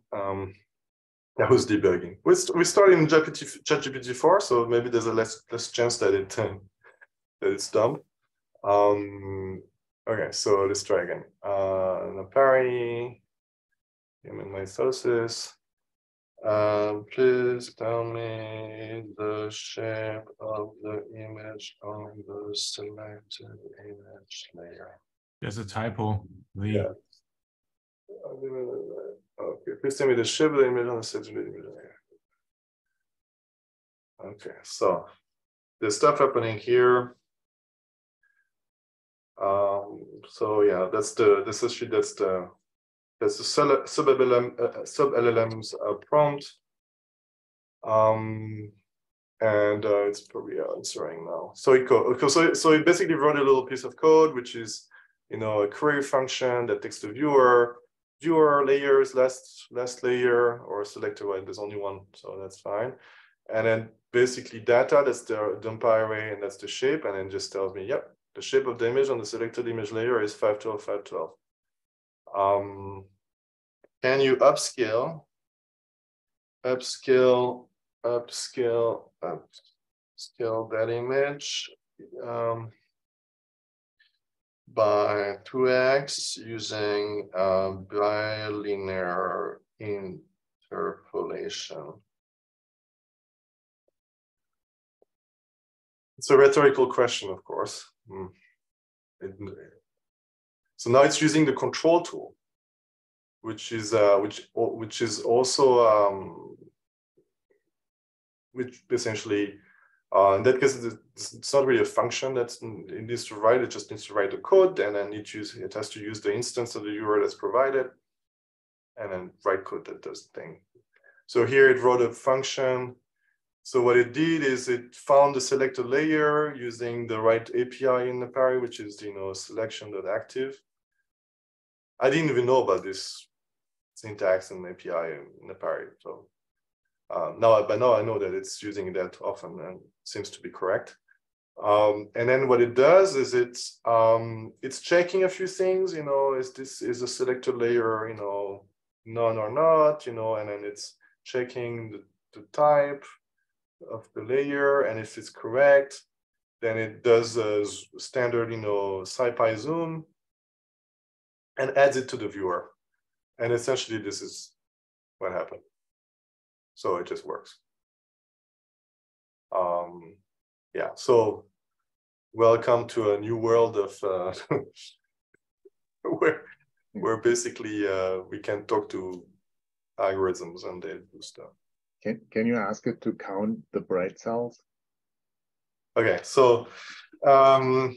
[SPEAKER 1] That was debugging. We started in ChatGPT 4, so maybe there's a less chance that it's dumb. Okay, so let's try again. Napari, human mitosis. Please tell me the shape of the image on the selected image layer.
[SPEAKER 2] There's a typo.
[SPEAKER 1] Yeah. Okay, please tell me the shape of the image on the selected image layer. Okay, so there's stuff happening here. So yeah, that's the sub-LLM's prompt. And it's probably answering now. So it basically wrote a little piece of code, which is, a query function that takes the viewer layers, last layer, or selector, right? There's only one, so that's fine. And then basically data, that's the dumpy array, and that's the shape, and then just tells me, yep, the shape of the image on the selected image layer is 512, 512. Can you upscale that image by 2x using bilinear interpolation? It's a rhetorical question, of course. So now it's using the control tool, which is also which essentially in that case it's not really a function that it needs to write. It just needs to write the code, and then it has to use the instance of the URL that's provided, and then write code that does the thing. So here it wrote a function. So what it did is it found the selected layer using the right API in Napari, which is selection.active. I didn't even know about this syntax and API in Napari. So now I know that it's using that often and seems to be correct. And then what it does is it's checking a few things. Is a selected layer, none or not, and then it's checking the type of the layer, and if it's correct, then it does a standard, SciPy zoom and adds it to the viewer. And essentially, this is what happened. So it just works. Yeah, so welcome to a new world of where basically we can talk to algorithms and they do stuff.
[SPEAKER 3] Can you ask it to count the bright cells?
[SPEAKER 1] Okay, so let's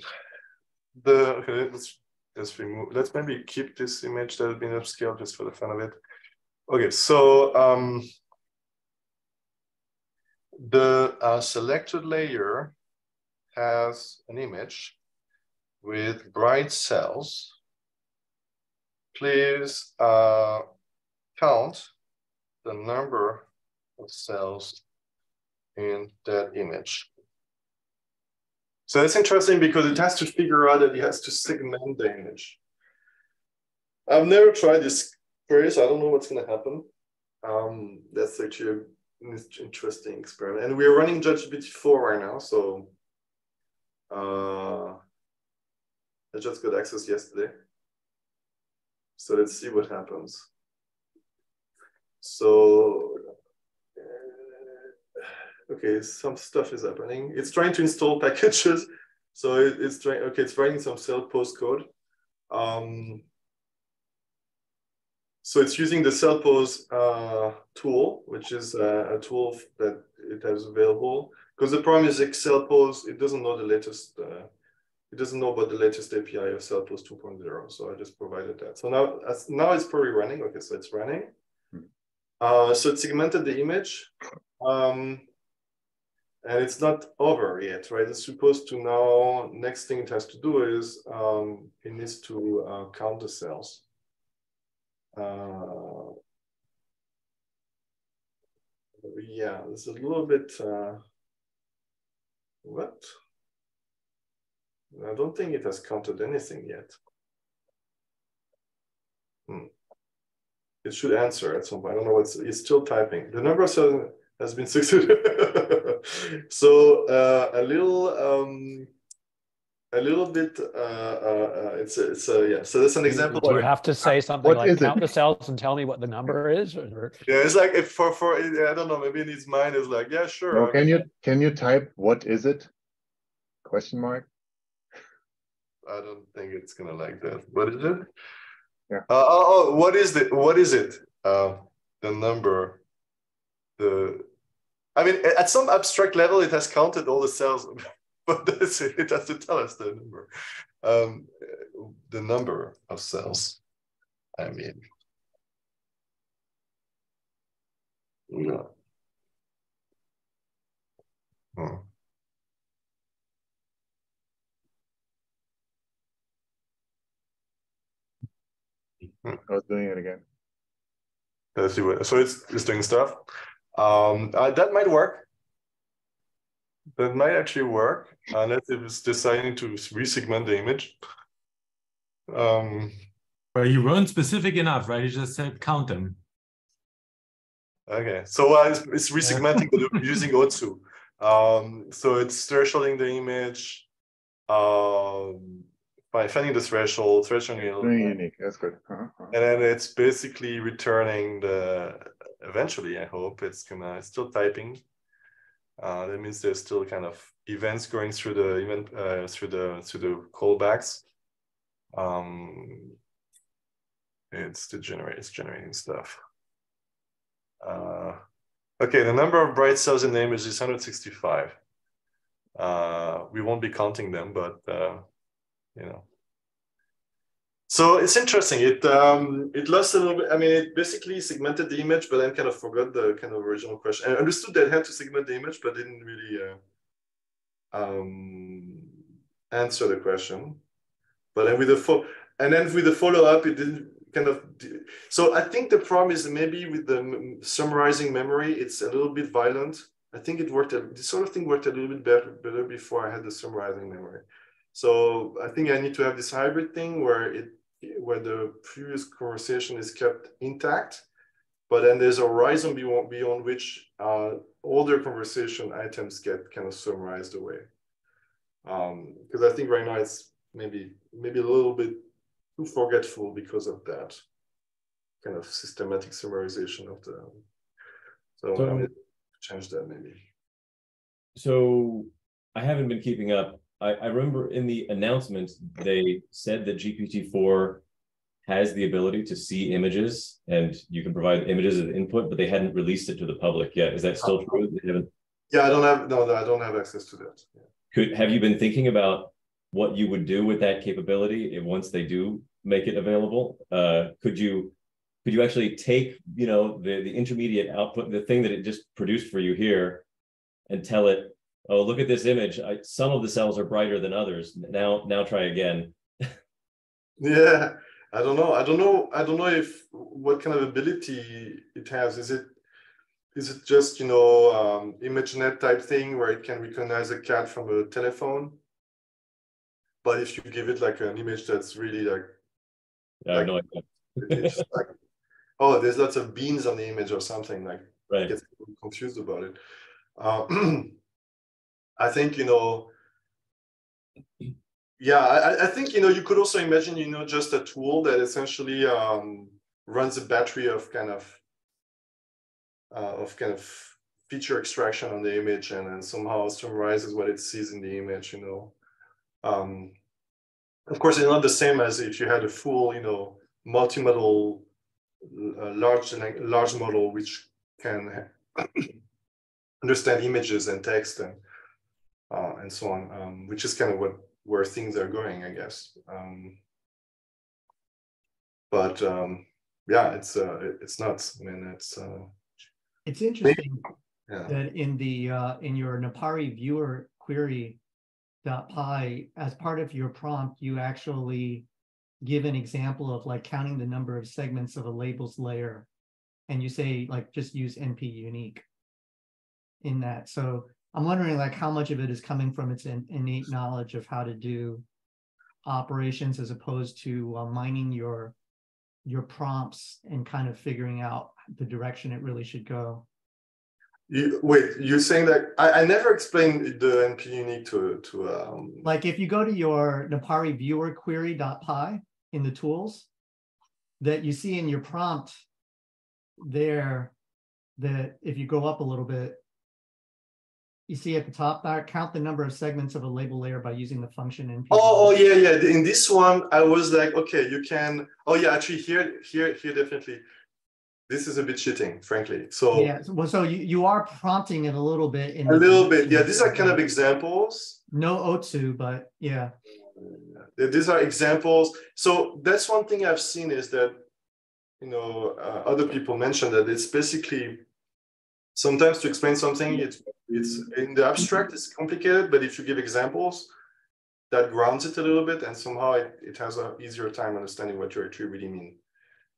[SPEAKER 1] remove. Let's maybe keep this image that has been upscaled just for the fun of it. Okay, so the selected layer has an image with bright cells. Please count the number of cells in that image. So it's interesting because it has to figure out that it has to segment the image. I've never tried this query, so I don't know what's going to happen. That's actually an interesting experiment. And we're running Chat-GPT 4 right now, so I just got access yesterday. So let's see what happens. So, okay, some stuff is happening. It's trying to install packages. So it's trying, okay, it's writing some self-post code. So it's using the self-post tool, which is a tool that it has available. Because the problem is self-post, it doesn't know the latest, it doesn't know about the latest API of self-post 2.0. So I just provided that. So now it's probably running. Okay, so it's running. So it segmented the image. And it's not over yet, right? It's supposed to now, next thing it has to do is it needs to count the cells. Yeah, this is a little bit, what? I don't think it has counted anything yet. It should answer at some point. I don't know what's, it's still typing. The number of cells has been succeeded. So a little bit, yeah. So that's an example.
[SPEAKER 4] Do you have to say something like count the cells and tell me what the number is? Or?
[SPEAKER 1] Yeah, it's like if for I don't know, maybe in his mind is like, yeah, sure.
[SPEAKER 3] No, can you type what is it? Question mark.
[SPEAKER 1] I don't think it's gonna like that. What is it?
[SPEAKER 3] Yeah.
[SPEAKER 1] What is it? What is it? The number. I mean, at some abstract level, it has counted all the cells, but that's it. It has to tell us the number of cells. I mean, yeah.
[SPEAKER 3] I was doing it again.
[SPEAKER 1] Let's see what. So it's doing stuff. That might work. That might actually work, unless it was deciding to resegment the image.
[SPEAKER 2] But you weren't specific enough, right? You just said count them.
[SPEAKER 1] Okay, so it's resegmenting using Otsu. So it's thresholding the image by finding the threshold.
[SPEAKER 3] Very unique. That's good.
[SPEAKER 1] And then it's basically returning eventually, I hope it's still typing. That means there's still kind of events going through the event through the callbacks. It's generating stuff. Okay, the number of bright cells in the image is 165. We won't be counting them, but you know. So it's interesting. It lost a little bit. I mean, it basically segmented the image, but then kind of forgot the kind of original question. I understood that it had to segment the image, but didn't really answer the question. But then with the follow-up, it didn't kind of. So I think the problem is maybe with the summarizing memory, it's a little bit violent. I think it worked. This sort of thing worked a little bit better before I had the summarizing memory. So I think I need to have this hybrid thing where the previous conversation is kept intact, but then there's a horizon beyond which older conversation items get kind of summarized away. Because I think right now it's maybe a little bit too forgetful because of that kind of systematic summarization of the. So I mean, change that maybe.
[SPEAKER 7] So I haven't been keeping up. I remember in the announcement, they said that GPT-4 has the ability to see images and you can provide images as input, but they hadn't released it to the public yet. Is that still true? They haven't...
[SPEAKER 1] Yeah, I don't have access to that.
[SPEAKER 7] Have you been thinking about what you would do with that capability once they do make it available? Could you actually take, the intermediate output, the thing that it just produced for you here, and tell it, oh, look at this image. Some of the cells are brighter than others. Now try again.
[SPEAKER 1] Yeah, I don't know if what kind of ability it has. Is it just ImageNet type thing where it can recognize a cat from a telephone? But if you give it like an image that's really like,
[SPEAKER 7] I have no idea.
[SPEAKER 1] It's like, oh, there's lots of beans on the image or something, like,
[SPEAKER 7] right.
[SPEAKER 1] Gets confused about it. I think, yeah, I think, you could also imagine, just a tool that essentially runs a battery of kind of feature extraction on the image and then somehow summarizes what it sees in the image, Of course, it's not the same as if you had a full, multimodal large model which can understand images and text and so on, which is kind of where things are going, I guess. But yeah, it's nuts. I mean,
[SPEAKER 5] it's interesting
[SPEAKER 1] yeah.
[SPEAKER 5] that in your Napari viewer query.py, as part of your prompt, you actually give an example of like counting the number of segments of a labels layer, and you say like just use NP unique in that. So I'm wondering like how much of it is coming from its innate knowledge of how to do operations as opposed to mining your prompts and kind of figuring out the direction it really should go.
[SPEAKER 1] Wait, you're saying that I never explained the NP unique to
[SPEAKER 5] like if you go to your Napari viewer query.py in the tools, that you see in your prompt there, that if you go up a little bit, you see at the top there, count the number of segments of a label layer by using the function NP.
[SPEAKER 1] Oh yeah. In this one, I was like, okay, you can. Oh yeah, actually here definitely. This is a bit cheating, frankly. So
[SPEAKER 5] yeah, well, so you are prompting it a little bit.
[SPEAKER 1] A little bit, yeah. These are kind of examples.
[SPEAKER 5] No Otsu, but yeah.
[SPEAKER 1] These are examples. So that's one thing I've seen is that, other people mentioned that it's basically sometimes to explain something, it's in the abstract, it's complicated, but if you give examples, that grounds it a little bit, and somehow it has an easier time understanding what you actually really mean.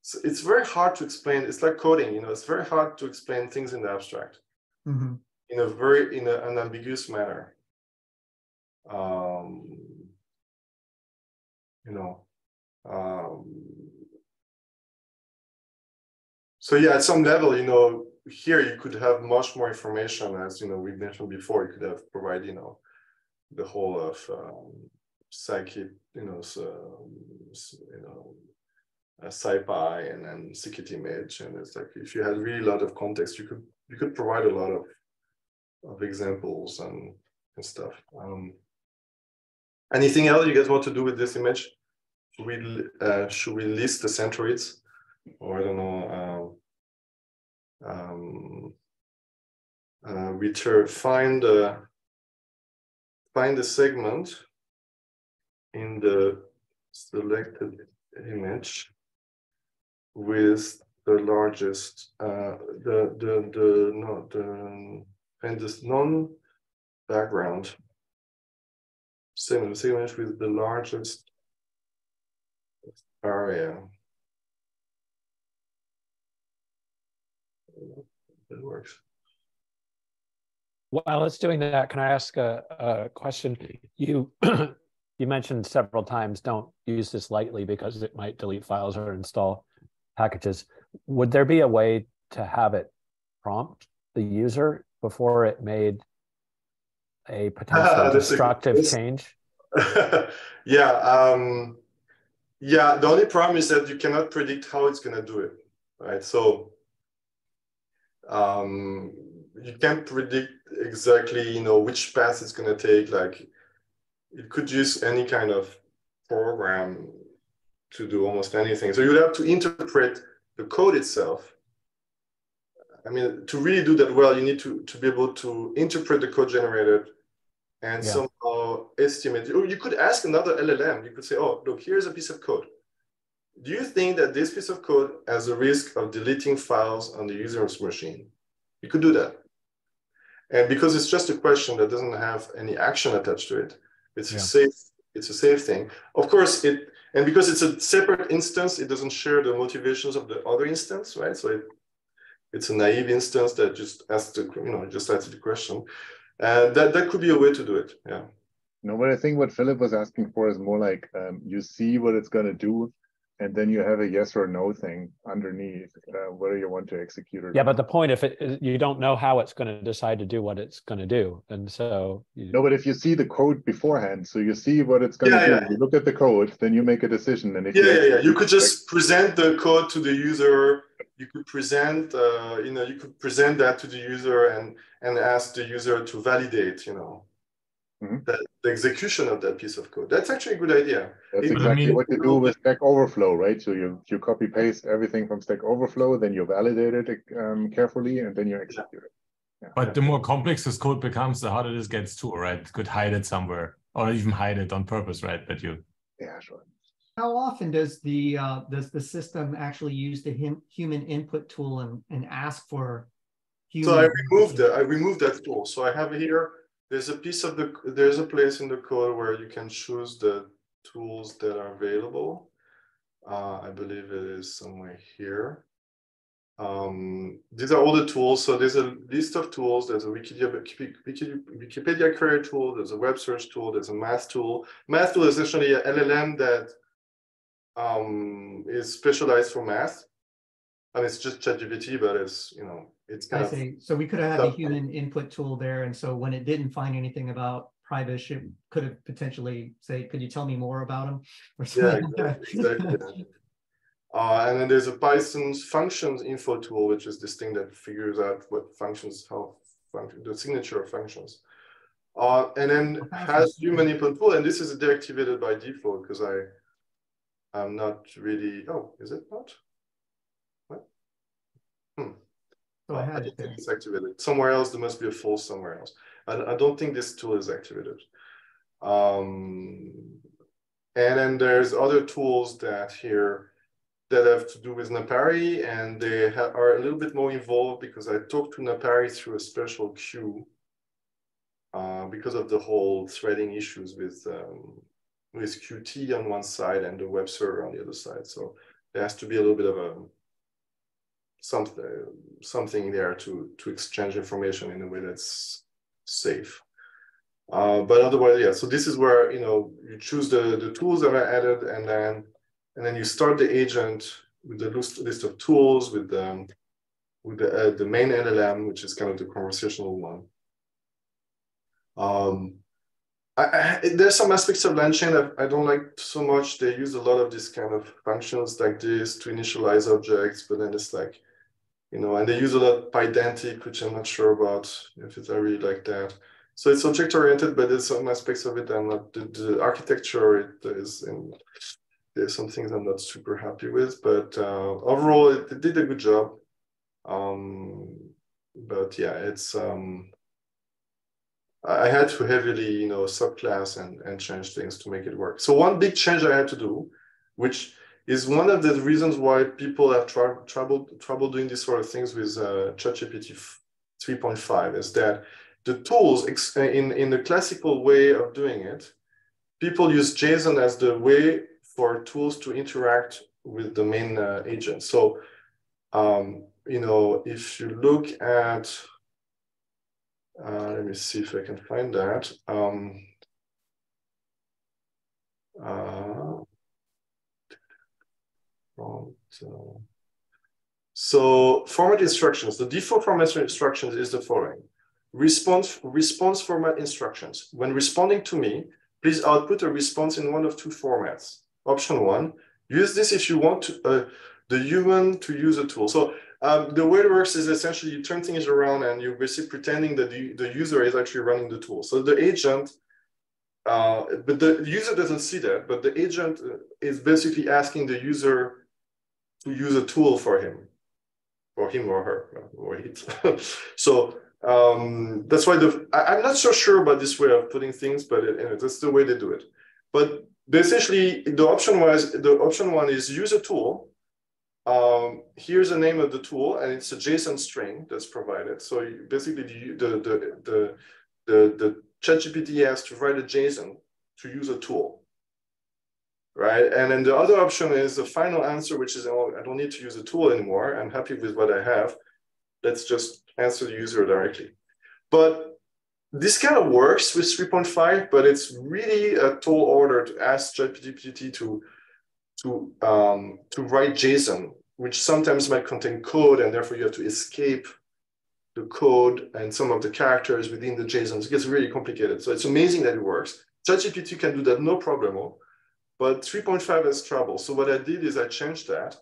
[SPEAKER 1] So it's very hard to explain. It's like coding, it's very hard to explain things in the abstract in an ambiguous manner. So yeah, at some level, here you could have much more information, as we mentioned before. You could have provided, the whole of scikit, SciPy and then scikit image, and it's like if you had really a lot of context, you could provide a lot of examples and stuff. Anything else you guys want to do with this image? Should we list the centroids, or I don't know? Find the segment in the selected image with the largest and this non-background segment with the largest area. That works.
[SPEAKER 4] While it's doing that, can I ask a question? You you mentioned several times, don't use this lightly because it might delete files or install packages. Would there be a way to have it prompt the user before it made a potentially destructive change?
[SPEAKER 1] Yeah. Yeah, the only problem is that you cannot predict how it's going to do it, right? So you can't predict exactly, you know, which path it's going to take. Like it could use any kind of program to do almost anything. So you'd have to interpret the code itself. I mean, to really do that well, you need to be able to interpret the code generated and somehow estimate. Or you could ask another LLM. You could say, oh, look, here's a piece of code. Do you think that this piece of code has a risk of deleting files on the user's machine? You could do that. And because it's just a question that doesn't have any action attached to it, it's a safe thing. Of course, and because it's a separate instance, it doesn't share the motivations of the other instance, right? So it's a naive instance that just asks the question. And that could be a way to do it, yeah.
[SPEAKER 3] No, but I think what Philip was asking for is more like you see what it's going to do, and then you have a yes or no thing underneath whether you want to execute it.
[SPEAKER 4] Yeah, but the point, if you don't know how it's going to decide to do what it's going to do, and so
[SPEAKER 3] no, but if you see the code beforehand, so you see what it's going to do, you look at the code, then you make a decision. And if
[SPEAKER 1] you could just present the code to the user. You could present, you could present that to the user and ask the user to validate, the execution of that piece of code. That's actually a good idea.
[SPEAKER 3] That's exactly what you do with Stack Overflow, right? So you copy paste everything from Stack Overflow, then you validate it carefully, and then you execute it. Yeah.
[SPEAKER 2] But the more complex this code becomes, the harder this gets too, right? You could hide it somewhere, or even hide it on purpose, right? But
[SPEAKER 3] yeah, sure.
[SPEAKER 5] How often does the system actually use the human input tool and ask for human?
[SPEAKER 1] So I removed that tool. So I have here. There's a place in the code where you can choose the tools that are available. I believe it is somewhere here. These are all the tools. So there's a list of tools. There's a Wikipedia query tool. There's a web search tool. There's a math tool. Math tool is essentially an LLM that is specialized for math. And it's just ChatGPT, but it's, it's kind of.
[SPEAKER 5] So we could have had the human input tool there. And so when it didn't find anything about Privash, it could have potentially say, could you tell me more about them? Or something
[SPEAKER 1] exactly. And then there's a Python's functions info tool, which is this thing that figures out what functions, the signature of functions. And then has human input tool, and this is deactivated by default because I'm not really, is it not? What?
[SPEAKER 5] So I had it
[SPEAKER 1] there. It's activated. Somewhere else, there must be a false somewhere else. I don't think this tool is activated. And then there's other tools that have to do with Napari, and they are a little bit more involved because I talked to Napari through a special queue because of the whole threading issues with Qt on one side and the web server on the other side. So there has to be a little bit of something there to exchange information in a way that's safe. But otherwise, yeah. So this is where you choose the tools that are added, and then you start the agent with the list of tools with the main LLM, which is kind of the conversational one. There's some aspects of langchain that I don't like so much. They use a lot of these kind of functions like this to initialize objects, but then it's like, and they use a lot of Pydantic, which I'm not sure about if I really like that. So it's object-oriented, but there's some aspects of it I'm not, the architecture there's some things I'm not super happy with, but overall it did a good job. But yeah, it's, I had to heavily, subclass and change things to make it work. So one big change I had to do, which is one of the reasons why people have trouble doing these sort of things with ChatGPT 3.5, is that the tools in the classical way of doing it, people use JSON as the way for tools to interact with the main agent. So, if you look at, let me see if I can find that. So format instructions, the default format instructions is the following. Response format instructions. When responding to me, please output a response in one of two formats. Option 1, use this if you want the human to use a tool. So The way it works is essentially you turn things around and you're basically pretending that the user is actually running the tool. So the agent, but the user doesn't see that, but the agent is basically asking the user to use a tool for him or her, or it. So that's why I'm not so sure about this way of putting things, but that's the way they do it. But essentially, the option one is use a tool. Here's the name of the tool, and it's a JSON string that's provided. So basically, the ChatGPT has to write a JSON to use a tool, right? And then the other option is the final answer, which is, oh, I don't need to use a tool anymore. I'm happy with what I have. Let's just answer the user directly. But this kind of works with 3.5, but it's really a tall order to ask ChatGPT to write JSON, which sometimes might contain code, and therefore you have to escape the code and some of the characters within the JSON. It gets really complicated. So it's amazing that it works. ChatGPT can do that no problem, but 3.5 has trouble. So what I did is I changed that.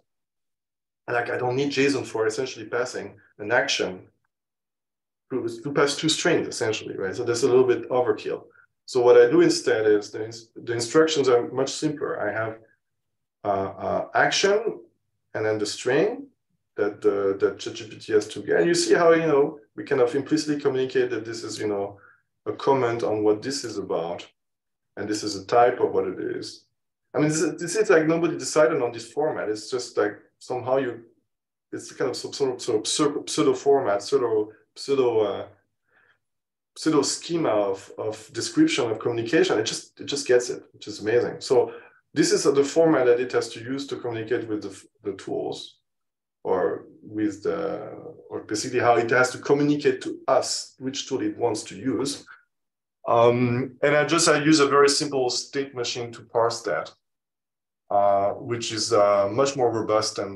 [SPEAKER 1] Like, I don't need JSON for essentially passing an action to pass two strings, essentially, right? So that's a little bit overkill. So what I do instead is the instructions are much simpler. I have action and then the string that ChatGPT has to get. And you see how, we kind of implicitly communicate that this is, a comment on what this is about. And this is a type of what it is. I mean, this is like nobody decided on this format. It's just like somehow it's kind of sort of pseudo format, pseudo schema of description of communication. It just gets it, which is amazing. So this is the format that it has to use to communicate with the tools, or basically how it has to communicate to us which tool it wants to use. And I use a very simple state machine to parse that, which is much more robust than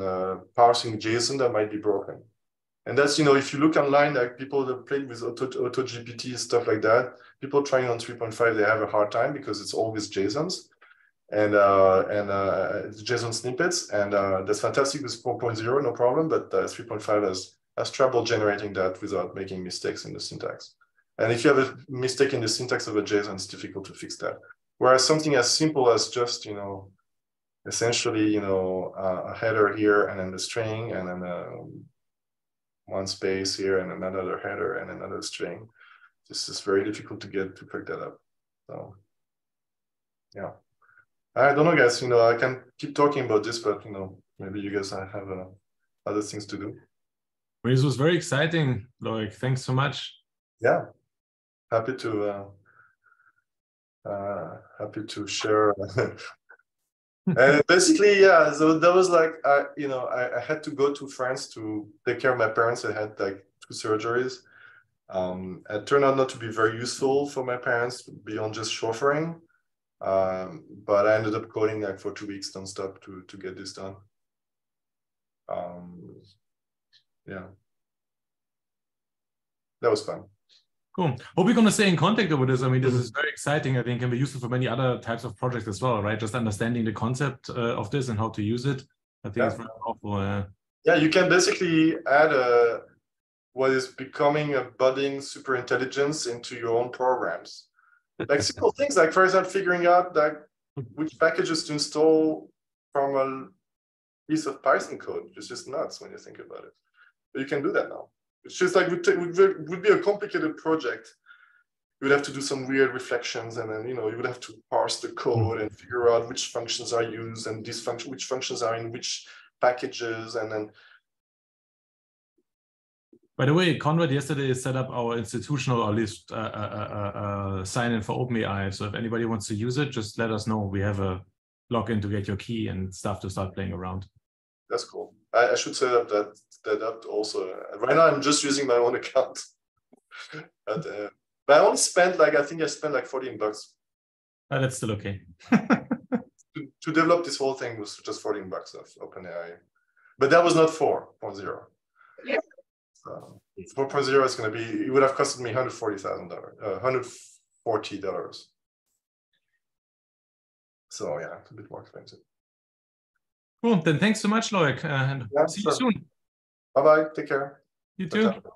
[SPEAKER 1] parsing JSON that might be broken. And that's, if you look online, like people that played with AutoGPT, stuff like that, people trying on 3.5, they have a hard time because it's always JSONs and JSON snippets. And that's fantastic with 4.0, no problem, but 3.5 has trouble generating that without making mistakes in the syntax. And if you have a mistake in the syntax of a JSON, it's difficult to fix that. Whereas something as simple as just, essentially, a header here and then the string and then one space here and another header and another string. This is very difficult to pick that up. So, yeah. I don't know, guys, I can keep talking about this, but, maybe you guys have other things to do.
[SPEAKER 2] Well, this was very exciting, Loic. Thanks so much.
[SPEAKER 1] Yeah. Happy to share. And basically, yeah, so that was like, I had to go to France to take care of my parents. I had like 2 surgeries. It turned out not to be very useful for my parents beyond just chauffeuring. But I ended up coding like for 2 weeks nonstop to get this done. Yeah, that was fun.
[SPEAKER 2] Cool. Hope we're going to stay in contact over this. I mean, this is very exciting. I think can be useful for many other types of projects as well, right? Just understanding the concept of this and how to use it. I think it's very powerful.
[SPEAKER 1] Yeah, you can basically add what is becoming a budding super intelligence into your own programs. Like simple things, like for example, figuring out like which packages to install from a piece of Python code. It's just nuts when you think about it. But you can do that now. It's just like would be a complicated project. You would have to do some weird reflections, and then you would have to parse the code and figure out which functions are used and which functions are in which packages, and then.
[SPEAKER 2] By the way, Conrad yesterday set up our institutional, or at least sign-in for OpenAI. So if anybody wants to use it, just let us know. We have a login to get your key and stuff to start playing around.
[SPEAKER 1] That's cool. I should set up that up also. Right now, I'm just using my own account. But I only spent I think I spent like $14.
[SPEAKER 2] That's still okay.
[SPEAKER 1] to develop this whole thing was just $14 of OpenAI. But that was not 4.0. Yeah. 4.0 is going to be, it would have costed me $140. So yeah, it's a bit more expensive.
[SPEAKER 2] Cool. Then thanks so much, Loic, and see you soon.
[SPEAKER 1] Bye-bye. Take care.
[SPEAKER 2] You
[SPEAKER 1] Ciao,
[SPEAKER 2] too.
[SPEAKER 1] ciao.